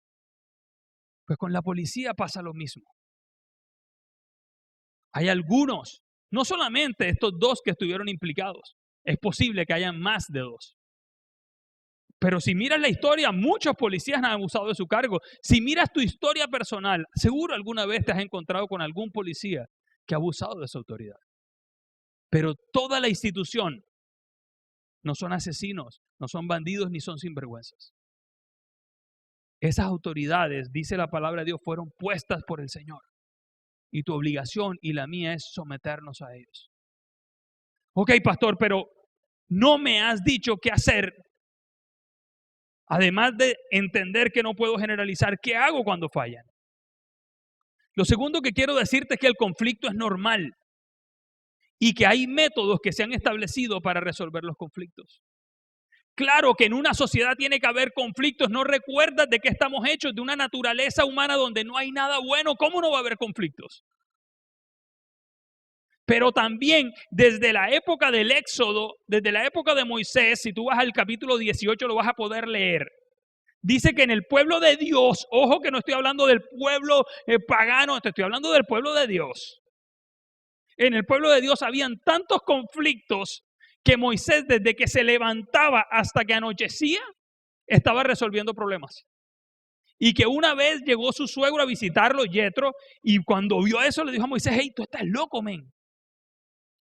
Pues con la policía pasa lo mismo. Hay algunos, no solamente estos 2 que estuvieron implicados, es posible que hayan más de 2. Pero si miras la historia, muchos policías han abusado de su cargo. Si miras tu historia personal, seguro alguna vez te has encontrado con algún policía que ha abusado de su autoridad. Pero toda la institución no son asesinos, no son bandidos ni son sinvergüenzas. Esas autoridades, dice la palabra de Dios, fueron puestas por el Señor. Y tu obligación y la mía es someternos a ellos. Ok, pastor, pero no me has dicho qué hacer. Además de entender que no puedo generalizar, ¿qué hago cuando fallan? Lo segundo que quiero decirte es que el conflicto es normal y que hay métodos que se han establecido para resolver los conflictos. Claro que en una sociedad tiene que haber conflictos. ¿No recuerdas de qué estamos hechos? De una naturaleza humana donde no hay nada bueno. ¿Cómo no va a haber conflictos? Pero también desde la época del Éxodo, desde la época de Moisés, si tú vas al capítulo 18 lo vas a poder leer. Dice que en el pueblo de Dios, ojo que no estoy hablando del pueblo pagano, estoy hablando del pueblo de Dios. En el pueblo de Dios habían tantos conflictos que Moisés desde que se levantaba hasta que anochecía estaba resolviendo problemas. Y que una vez llegó su suegro a visitarlo, Yetro, y cuando vio eso le dijo a Moisés: hey, tú estás loco, men.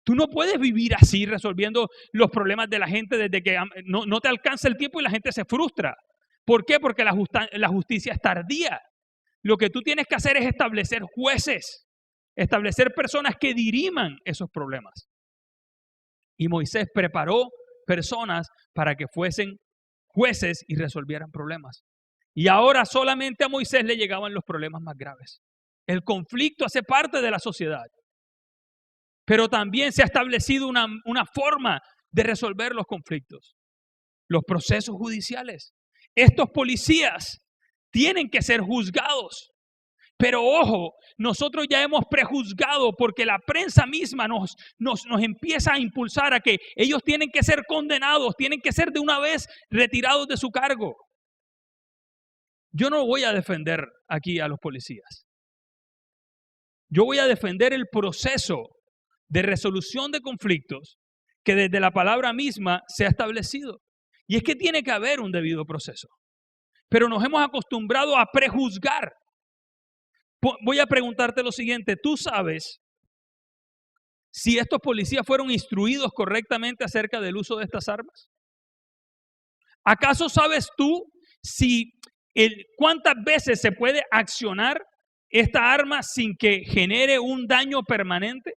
Tú no puedes vivir así resolviendo los problemas de la gente desde que no te alcanza el tiempo y la gente se frustra. ¿Por qué? Porque la justicia es tardía. Lo que tú tienes que hacer es establecer jueces, establecer personas que diriman esos problemas. Y Moisés preparó personas para que fuesen jueces y resolvieran problemas. Y ahora solamente a Moisés le llegaban los problemas más graves. El conflicto hace parte de la sociedad. Pero también se ha establecido una forma de resolver los conflictos. Los procesos judiciales. Estos policías tienen que ser juzgados. Pero ojo, nosotros ya hemos prejuzgado porque la prensa misma nos empieza a impulsar a que ellos tienen que ser condenados, tienen que ser de una vez retirados de su cargo. Yo no voy a defender aquí a los policías. Yo voy a defender el proceso de resolución de conflictos que desde la palabra misma se ha establecido. Y es que tiene que haber un debido proceso. Pero nos hemos acostumbrado a prejuzgar. Voy a preguntarte lo siguiente: ¿tú sabes si estos policías fueron instruidos correctamente acerca del uso de estas armas? ¿Acaso sabes tú si cuántas veces se puede accionar esta arma sin que genere un daño permanente?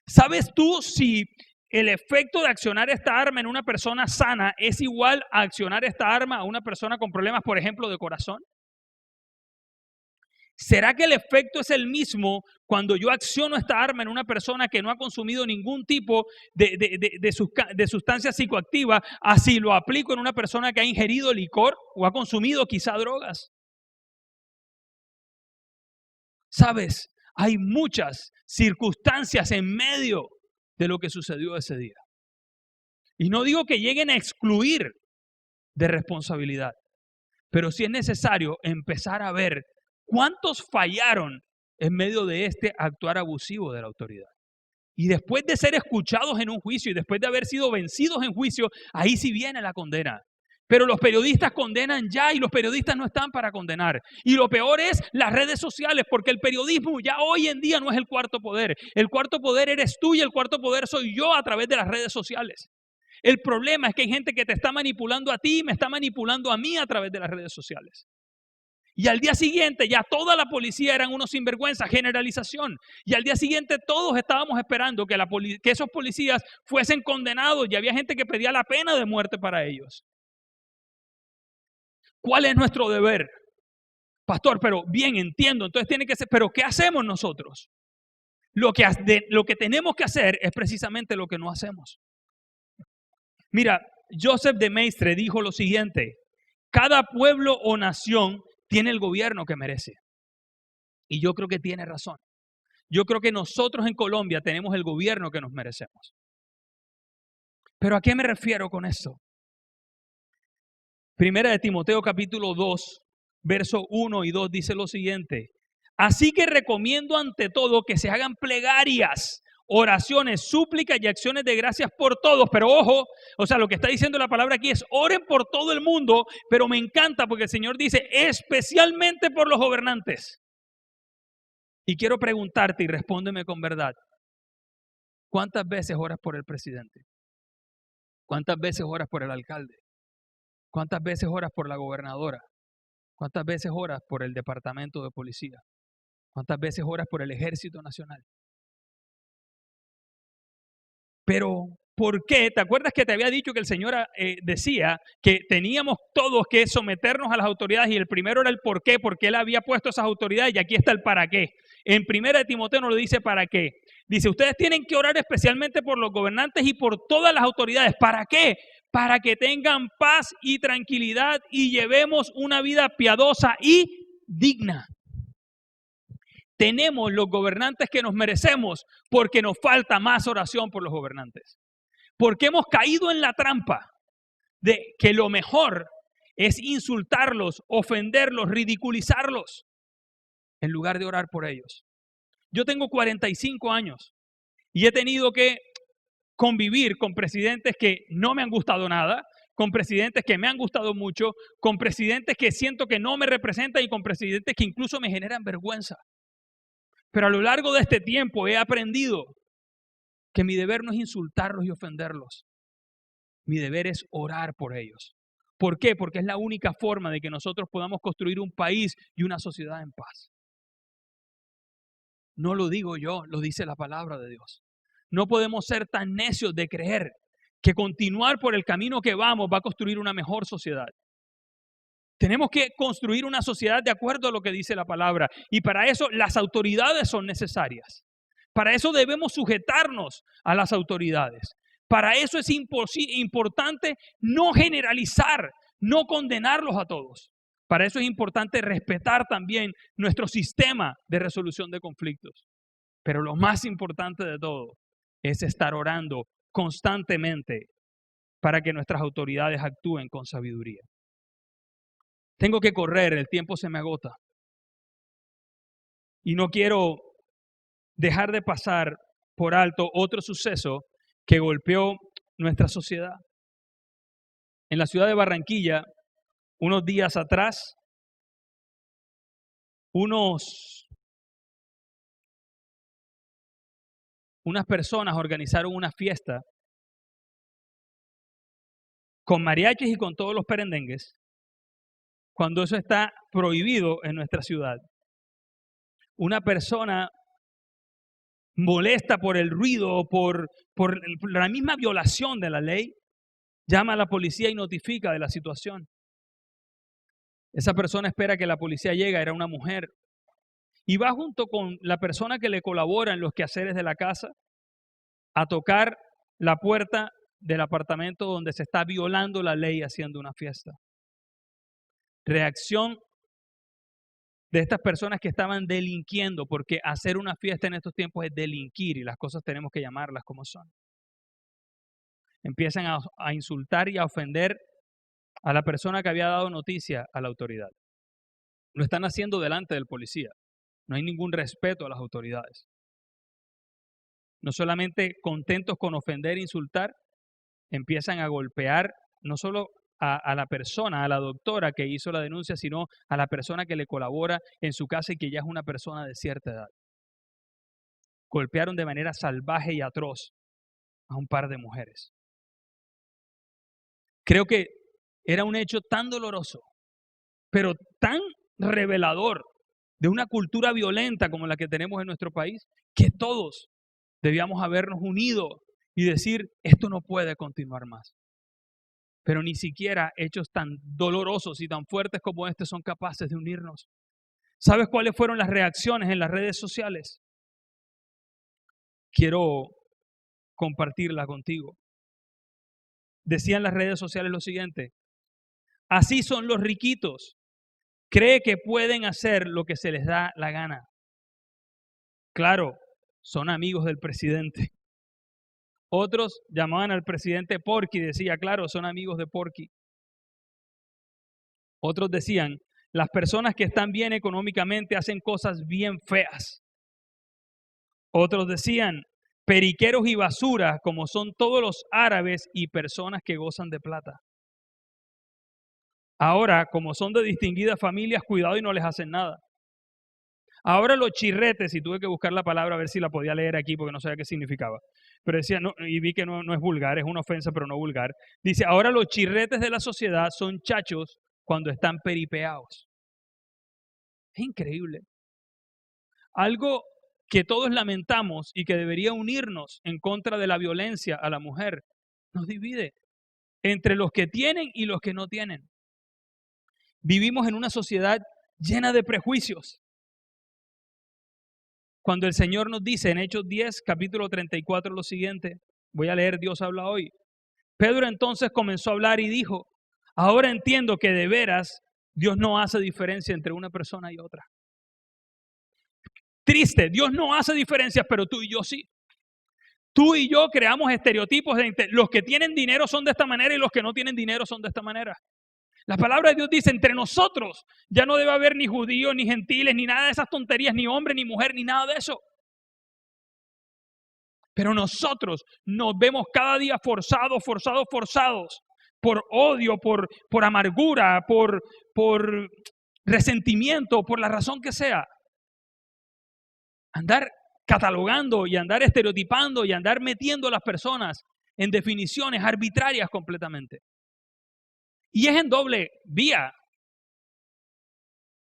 ¿Sabes tú si el efecto de accionar esta arma en una persona sana es igual a accionar esta arma a una persona con problemas, por ejemplo, de corazón? ¿Será que el efecto es el mismo cuando yo acciono esta arma en una persona que no ha consumido ningún tipo de sustancia psicoactiva, así lo aplico en una persona que ha ingerido licor o ha consumido quizá drogas? ¿Sabes? Hay muchas circunstancias en medio de lo que sucedió ese día. Y no digo que lleguen a excluir de responsabilidad, pero sí es necesario empezar a ver cuántos fallaron en medio de este actuar abusivo de la autoridad. Y después de ser escuchados en un juicio y después de haber sido vencidos en juicio, ahí sí viene la condena. Pero los periodistas condenan ya y los periodistas no están para condenar. Y lo peor es las redes sociales, porque el periodismo ya hoy en día no es el cuarto poder. El cuarto poder eres tú y el cuarto poder soy yo a través de las redes sociales. El problema es que hay gente que te está manipulando a ti y me está manipulando a mí a través de las redes sociales. Y al día siguiente ya toda la policía eran unos sinvergüenza, generalización. Y al día siguiente todos estábamos esperando que esos policías fuesen condenados y había gente que pedía la pena de muerte para ellos. ¿Cuál es nuestro deber? Pastor, pero bien, entiendo, entonces tiene que ser, pero ¿qué hacemos nosotros? Lo que tenemos que hacer es precisamente lo que no hacemos. Mira, Joseph de Maistre dijo lo siguiente: cada pueblo o nación tiene el gobierno que merece. Y yo creo que tiene razón. Yo creo que nosotros en Colombia tenemos el gobierno que nos merecemos. ¿Pero a qué me refiero con esto? Primera de Timoteo capítulo 2, verso 1 y 2 dice lo siguiente: así que recomiendo ante todo que se hagan plegarias, oraciones, súplicas y acciones de gracias por todos. Pero ojo, o sea, lo que está diciendo la palabra aquí es oren por todo el mundo, pero me encanta porque el Señor dice especialmente por los gobernantes. Y quiero preguntarte y respóndeme con verdad: ¿cuántas veces oras por el presidente? ¿Cuántas veces oras por el alcalde? ¿Cuántas veces oras por la gobernadora? ¿Cuántas veces oras por el departamento de policía? ¿Cuántas veces oras por el Ejército Nacional? Pero, ¿por qué? ¿Te acuerdas que te había dicho que el Señor decía que teníamos todos que someternos a las autoridades? Y el primero era el por qué, porque Él había puesto esas autoridades, y aquí está el para qué. En Primera de Timoteo nos lo dice para qué. Dice, ustedes tienen que orar especialmente por los gobernantes y por todas las autoridades. ¿Para qué? Para que tengan paz y tranquilidad y llevemos una vida piadosa y digna. Tenemos los gobernantes que nos merecemos porque nos falta más oración por los gobernantes. Porque hemos caído en la trampa de que lo mejor es insultarlos, ofenderlos, ridiculizarlos, en lugar de orar por ellos. Yo tengo 45 años y he tenido que convivir con presidentes que no me han gustado nada, con presidentes que me han gustado mucho, con presidentes que siento que no me representan y con presidentes que incluso me generan vergüenza. Pero a lo largo de este tiempo he aprendido que mi deber no es insultarlos y ofenderlos. Mi deber es orar por ellos. ¿Por qué? Porque es la única forma de que nosotros podamos construir un país y una sociedad en paz. No lo digo yo, lo dice la palabra de Dios. No podemos ser tan necios de creer que continuar por el camino que vamos va a construir una mejor sociedad. Tenemos que construir una sociedad de acuerdo a lo que dice la palabra. Y para eso las autoridades son necesarias. Para eso debemos sujetarnos a las autoridades. Para eso es importante no generalizar, no condenarlos a todos. Para eso es importante respetar también nuestro sistema de resolución de conflictos. Pero lo más importante de todo es estar orando constantemente para que nuestras autoridades actúen con sabiduría. Tengo que correr, el tiempo se me agota. Y no quiero dejar de pasar por alto otro suceso que golpeó nuestra sociedad. En la ciudad de Barranquilla, unos días atrás, unas personas organizaron una fiesta con mariachis y con todos los perendengues, cuando eso está prohibido en nuestra ciudad. Una persona molesta por el ruido, por la misma violación de la ley, llama a la policía y notifica de la situación. Esa persona espera que la policía llegue, era una mujer, y va junto con la persona que le colabora en los quehaceres de la casa a tocar la puerta del apartamento donde se está violando la ley haciendo una fiesta. Reacción de estas personas que estaban delinquiendo, porque hacer una fiesta en estos tiempos es delinquir y las cosas tenemos que llamarlas como son. Empiezan a insultar y a ofender a la persona que había dado noticia a la autoridad. Lo están haciendo delante del policía. No hay ningún respeto a las autoridades. No solamente contentos con ofender e insultar, empiezan a golpear no solo a la persona, a la doctora que hizo la denuncia, sino a la persona que le colabora en su casa y que ya es una persona de cierta edad. Golpearon de manera salvaje y atroz a un par de mujeres. Creo que era un hecho tan doloroso, pero tan revelador de una cultura violenta como la que tenemos en nuestro país, que todos debíamos habernos unido y decir, esto no puede continuar más. Pero ni siquiera hechos tan dolorosos y tan fuertes como este son capaces de unirnos. ¿Sabes cuáles fueron las reacciones en las redes sociales? Quiero compartirla contigo. Decían las redes sociales lo siguiente: así son los riquitos. Cree que pueden hacer lo que se les da la gana. Claro, son amigos del presidente. Otros llamaban al presidente Porky, decía, claro, son amigos de Porky. Otros decían, las personas que están bien económicamente hacen cosas bien feas. Otros decían, periqueros y basuras como son todos los árabes y personas que gozan de plata. Ahora, como son de distinguidas familias, cuidado y no les hacen nada. Ahora los chirretes, y tuve que buscar la palabra a ver si la podía leer aquí porque no sabía qué significaba. Pero decía, no, y vi que no es vulgar, es una ofensa, pero no vulgar. Dice, ahora los chirretes de la sociedad son chachos cuando están peripeados. Es increíble. Algo que todos lamentamos y que debería unirnos en contra de la violencia a la mujer, nos divide entre los que tienen y los que no tienen. Vivimos en una sociedad llena de prejuicios. Cuando el Señor nos dice en Hechos 10, capítulo 34, lo siguiente, voy a leer, Dios habla hoy. Pedro entonces comenzó a hablar y dijo, ahora entiendo que de veras Dios no hace diferencia entre una persona y otra. Triste, Dios no hace diferencias, pero tú y yo sí. Tú y yo creamos estereotipos de los que tienen dinero son de esta manera y los que no tienen dinero son de esta manera. La palabra de Dios dice, entre nosotros ya no debe haber ni judíos, ni gentiles, ni nada de esas tonterías, ni hombre, ni mujer, ni nada de eso. Pero nosotros nos vemos cada día forzados por odio, por amargura, por resentimiento, por la razón que sea. Andar catalogando y andar estereotipando y andar metiendo a las personas en definiciones arbitrarias completamente. Y es en doble vía.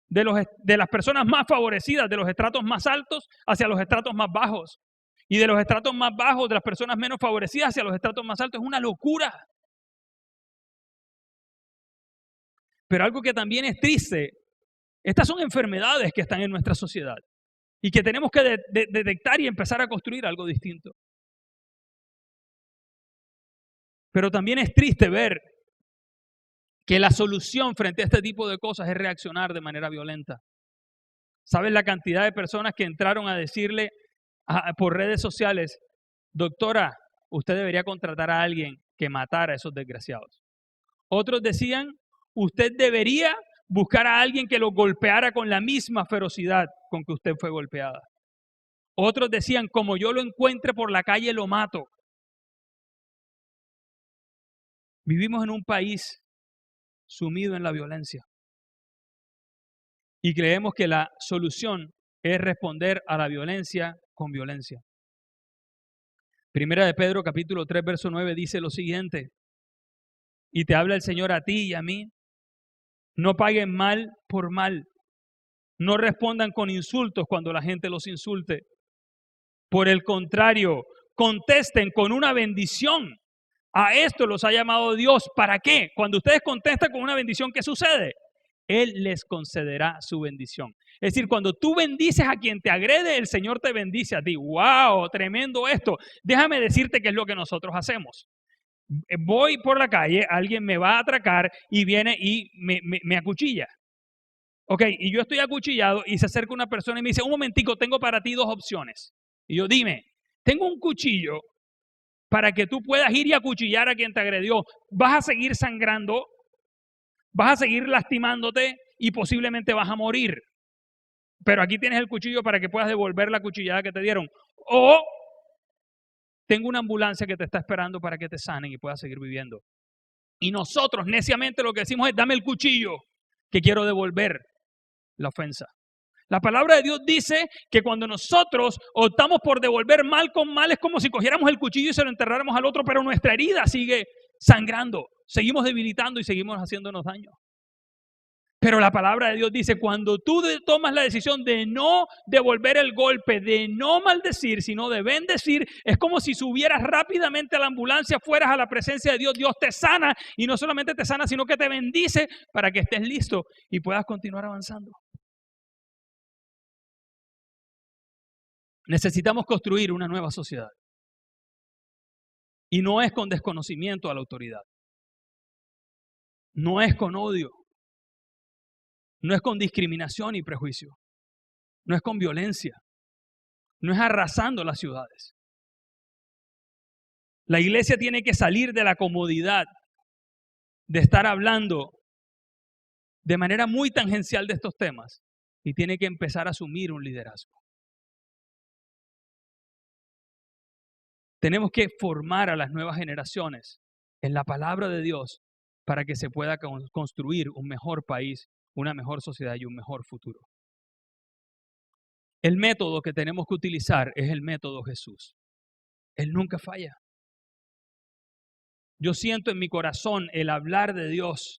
De las personas más favorecidas, de los estratos más altos hacia los estratos más bajos. Y de los estratos más bajos, de las personas menos favorecidas hacia los estratos más altos. Es una locura. Pero algo que también es triste, estas son enfermedades que están en nuestra sociedad y que tenemos que detectar y empezar a construir algo distinto. Pero también es triste ver que la solución frente a este tipo de cosas es reaccionar de manera violenta. ¿Sabes la cantidad de personas que entraron a decirle por redes sociales, doctora, usted debería contratar a alguien que matara a esos desgraciados? Otros decían, usted debería buscar a alguien que lo golpeara con la misma ferocidad con que usted fue golpeada. Otros decían, como yo lo encuentre por la calle, lo mato. Vivimos en un país sumido en la violencia. Y creemos que la solución es responder a la violencia con violencia. Primera de Pedro, capítulo 3, verso 9, dice lo siguiente. Y te habla el Señor a ti y a mí. No paguen mal por mal. No respondan con insultos cuando la gente los insulte. Por el contrario, contesten con una bendición. A esto los ha llamado Dios. ¿Para qué? Cuando ustedes contestan con una bendición, ¿qué sucede? Él les concederá su bendición. Es decir, cuando tú bendices a quien te agrede, el Señor te bendice a ti. ¡Wow! Tremendo esto. Déjame decirte qué es lo que nosotros hacemos. Voy por la calle, alguien me va a atracar y viene y me acuchilla. Ok, y yo estoy acuchillado y se acerca una persona y me dice, un momentico, tengo para ti dos opciones. Y yo, dime, tengo un cuchillo para que tú puedas ir y acuchillar a quien te agredió. Vas a seguir sangrando, vas a seguir lastimándote y posiblemente vas a morir. Pero aquí tienes el cuchillo para que puedas devolver la cuchillada que te dieron. O tengo una ambulancia que te está esperando para que te sanen y puedas seguir viviendo. Y nosotros neciamente lo que decimos es, dame el cuchillo, que quiero devolver la ofensa. La palabra de Dios dice que cuando nosotros optamos por devolver mal con mal, es como si cogiéramos el cuchillo y se lo enterráramos al otro, pero nuestra herida sigue sangrando, seguimos debilitando y seguimos haciéndonos daño. Pero la palabra de Dios dice, cuando tú tomas la decisión de no devolver el golpe, de no maldecir, sino de bendecir, es como si subieras rápidamente a la ambulancia, fueras a la presencia de Dios. Dios te sana y no solamente te sana, sino que te bendice para que estés listo y puedas continuar avanzando. Necesitamos construir una nueva sociedad. Y no es con desconocimiento a la autoridad. No es con odio. No es con discriminación y prejuicio. No es con violencia. No es arrasando las ciudades. La iglesia tiene que salir de la comodidad de estar hablando de manera muy tangencial de estos temas y tiene que empezar a asumir un liderazgo. Tenemos que formar a las nuevas generaciones en la palabra de Dios para que se pueda construir un mejor país, una mejor sociedad y un mejor futuro. El método que tenemos que utilizar es el método Jesús. Él nunca falla. Yo siento en mi corazón el hablar de Dios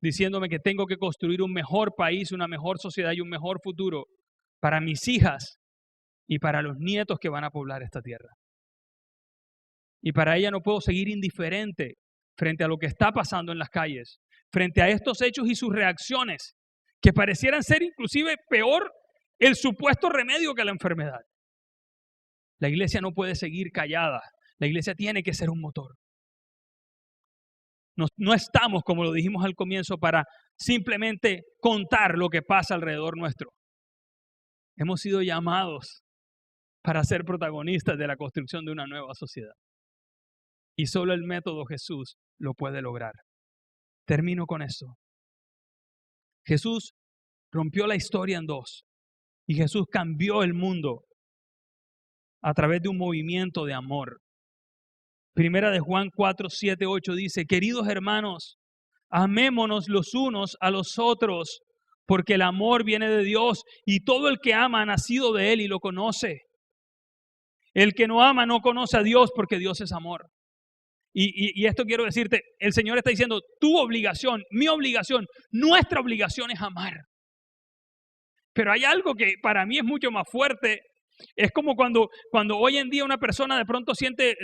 diciéndome que tengo que construir un mejor país, una mejor sociedad y un mejor futuro para mis hijas y para los nietos que van a poblar esta tierra. Y para ella no puedo seguir indiferente frente a lo que está pasando en las calles, frente a estos hechos y sus reacciones, que parecieran ser inclusive peor el supuesto remedio que la enfermedad. La iglesia no puede seguir callada. La iglesia tiene que ser un motor. No estamos, como lo dijimos al comienzo, para simplemente contar lo que pasa alrededor nuestro. Hemos sido llamados para ser protagonistas de la construcción de una nueva sociedad. Y solo el método Jesús lo puede lograr. Termino con esto. Jesús rompió la historia en dos. Y Jesús cambió el mundo a través de un movimiento de amor. Primera de Juan 4, 7, 8 dice, queridos hermanos, amémonos los unos a los otros, porque el amor viene de Dios y todo el que ama ha nacido de Él y lo conoce. El que no ama no conoce a Dios porque Dios es amor. Y esto quiero decirte, el Señor está diciendo, tu obligación, mi obligación, nuestra obligación es amar. Pero hay algo que para mí es mucho más fuerte. Es como cuando hoy en día una persona de pronto siente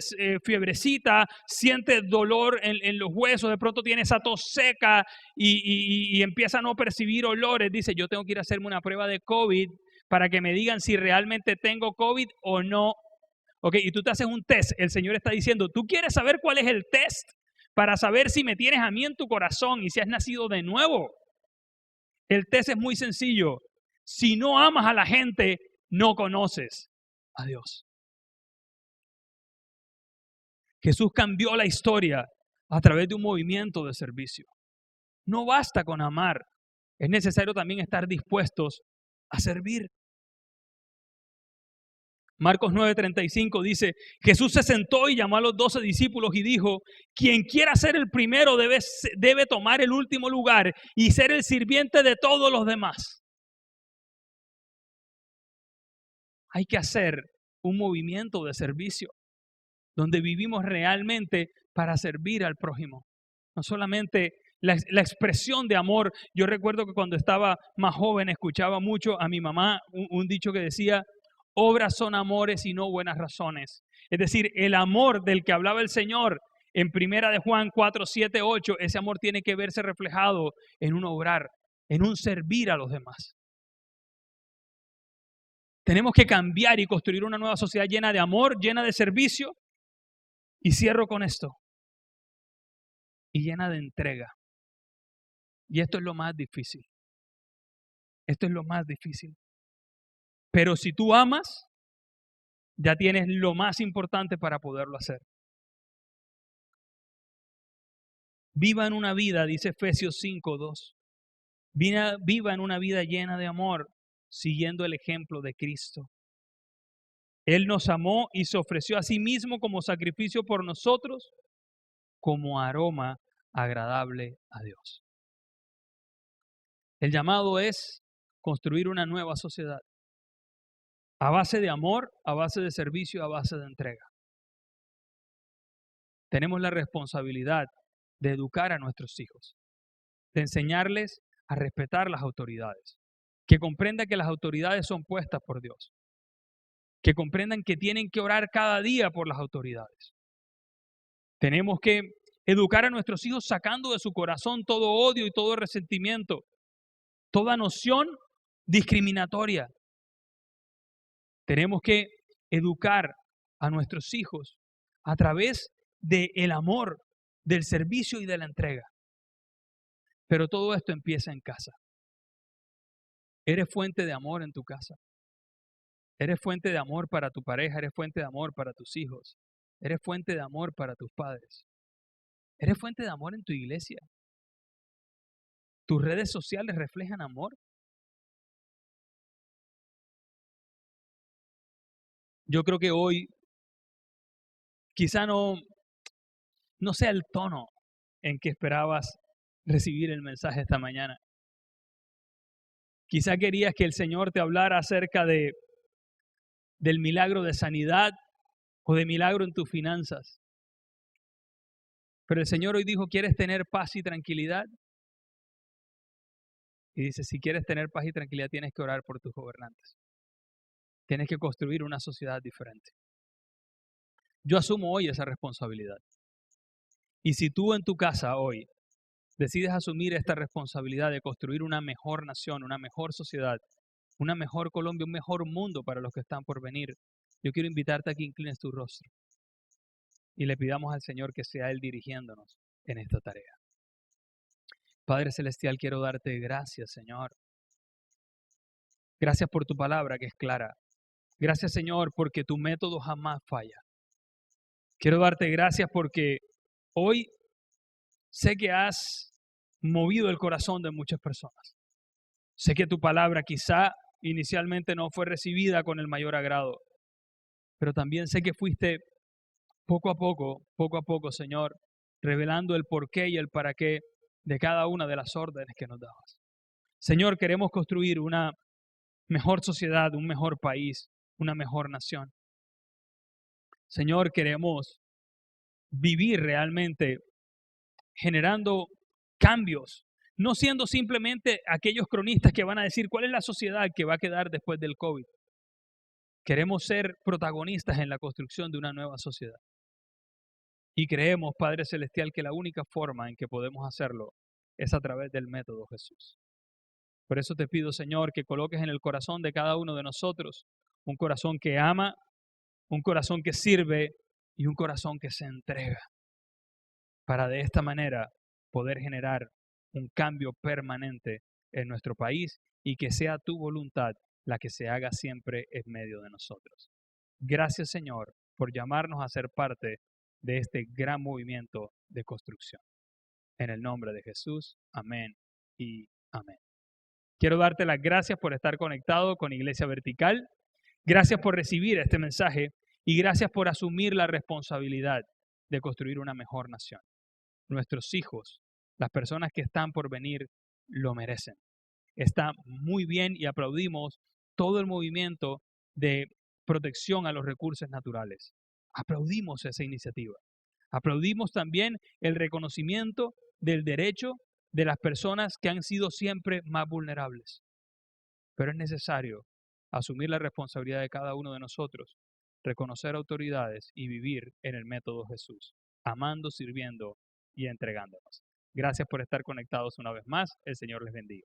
fiebrecita, siente dolor en los huesos, de pronto tiene esa tos seca y empieza a no percibir olores. Dice, yo tengo que ir a hacerme una prueba de COVID para que me digan si realmente tengo COVID o no. Ok, y tú te haces un test. El Señor está diciendo, ¿tú quieres saber cuál es el test? Para saber si me tienes a mí en tu corazón y si has nacido de nuevo. El test es muy sencillo. Si no amas a la gente, no conoces a Dios. Jesús cambió la historia a través de un movimiento de servicio. No basta con amar, es necesario también estar dispuestos a servir. Marcos 9:35 dice, Jesús se sentó y llamó a los 12 discípulos y dijo, quien quiera ser el primero debe tomar el último lugar y ser el sirviente de todos los demás. Hay que hacer un movimiento de servicio donde vivimos realmente para servir al prójimo. No solamente la expresión de amor. Yo recuerdo que cuando estaba más joven escuchaba mucho a mi mamá un dicho que decía, obras son amores y no buenas razones. Es decir, el amor del que hablaba el Señor en Primera de Juan 4, 7, 8, ese amor tiene que verse reflejado en un obrar, en un servir a los demás. Tenemos que cambiar y construir una nueva sociedad llena de amor, llena de servicio. Y cierro con esto. Y llena de entrega. Y esto es lo más difícil. Esto es lo más difícil. Pero si tú amas, ya tienes lo más importante para poderlo hacer. Viva en una vida, dice Efesios 5:2. Viva en una vida llena de amor, siguiendo el ejemplo de Cristo. Él nos amó y se ofreció a sí mismo como sacrificio por nosotros, como aroma agradable a Dios. El llamado es construir una nueva sociedad a base de amor, a base de servicio, a base de entrega. Tenemos la responsabilidad de educar a nuestros hijos, de enseñarles a respetar las autoridades, que comprendan que las autoridades son puestas por Dios, que comprendan que tienen que orar cada día por las autoridades. Tenemos que educar a nuestros hijos sacando de su corazón todo odio y todo resentimiento, toda noción discriminatoria. Tenemos que educar a nuestros hijos a través del amor, del servicio y de la entrega. Pero todo esto empieza en casa. ¿Eres fuente de amor en tu casa? ¿Eres fuente de amor para tu pareja? ¿Eres fuente de amor para tus hijos? ¿Eres fuente de amor para tus padres? ¿Eres fuente de amor en tu iglesia? ¿Tus redes sociales reflejan amor? Yo creo que hoy quizá no sea el tono en que esperabas recibir el mensaje esta mañana. Quizá querías que el Señor te hablara acerca del milagro de sanidad o de milagro en tus finanzas. Pero el Señor hoy dijo, ¿quieres tener paz y tranquilidad? Y dice, si quieres tener paz y tranquilidad, tienes que orar por tus gobernantes. Tienes que construir una sociedad diferente. Yo asumo hoy esa responsabilidad. Y si tú en tu casa hoy decides asumir esta responsabilidad de construir una mejor nación, una mejor sociedad, una mejor Colombia, un mejor mundo para los que están por venir, yo quiero invitarte a que inclines tu rostro y le pidamos al Señor que sea Él dirigiéndonos en esta tarea. Padre Celestial, quiero darte gracias, Señor. Gracias por tu palabra que es clara. Gracias, Señor, porque tu método jamás falla. Quiero darte gracias porque hoy sé que has movido el corazón de muchas personas. Sé que tu palabra quizá inicialmente no fue recibida con el mayor agrado, pero también sé que fuiste poco a poco, Señor, revelando el porqué y el para qué de cada una de las órdenes que nos dabas. Señor, queremos construir una mejor sociedad, un mejor país, una mejor nación. Señor, queremos vivir realmente generando cambios, no siendo simplemente aquellos cronistas que van a decir cuál es la sociedad que va a quedar después del COVID. Queremos ser protagonistas en la construcción de una nueva sociedad. Y creemos, Padre Celestial, que la única forma en que podemos hacerlo es a través del método Jesús. Por eso te pido, Señor, que coloques en el corazón de cada uno de nosotros un corazón que ama, un corazón que sirve y un corazón que se entrega, para de esta manera poder generar un cambio permanente en nuestro país y que sea tu voluntad la que se haga siempre en medio de nosotros. Gracias, Señor, por llamarnos a ser parte de este gran movimiento de construcción. En el nombre de Jesús, amén y amén. Quiero darte las gracias por estar conectado con Iglesia Vertical. Gracias por recibir este mensaje y gracias por asumir la responsabilidad de construir una mejor nación. Nuestros hijos, las personas que están por venir, lo merecen. Está muy bien y aplaudimos todo el movimiento de protección a los recursos naturales. Aplaudimos esa iniciativa. Aplaudimos también el reconocimiento del derecho de las personas que han sido siempre más vulnerables. Pero es necesario asumir la responsabilidad de cada uno de nosotros, reconocer autoridades y vivir en el método Jesús, amando, sirviendo y entregándonos. Gracias por estar conectados una vez más. El Señor les bendiga.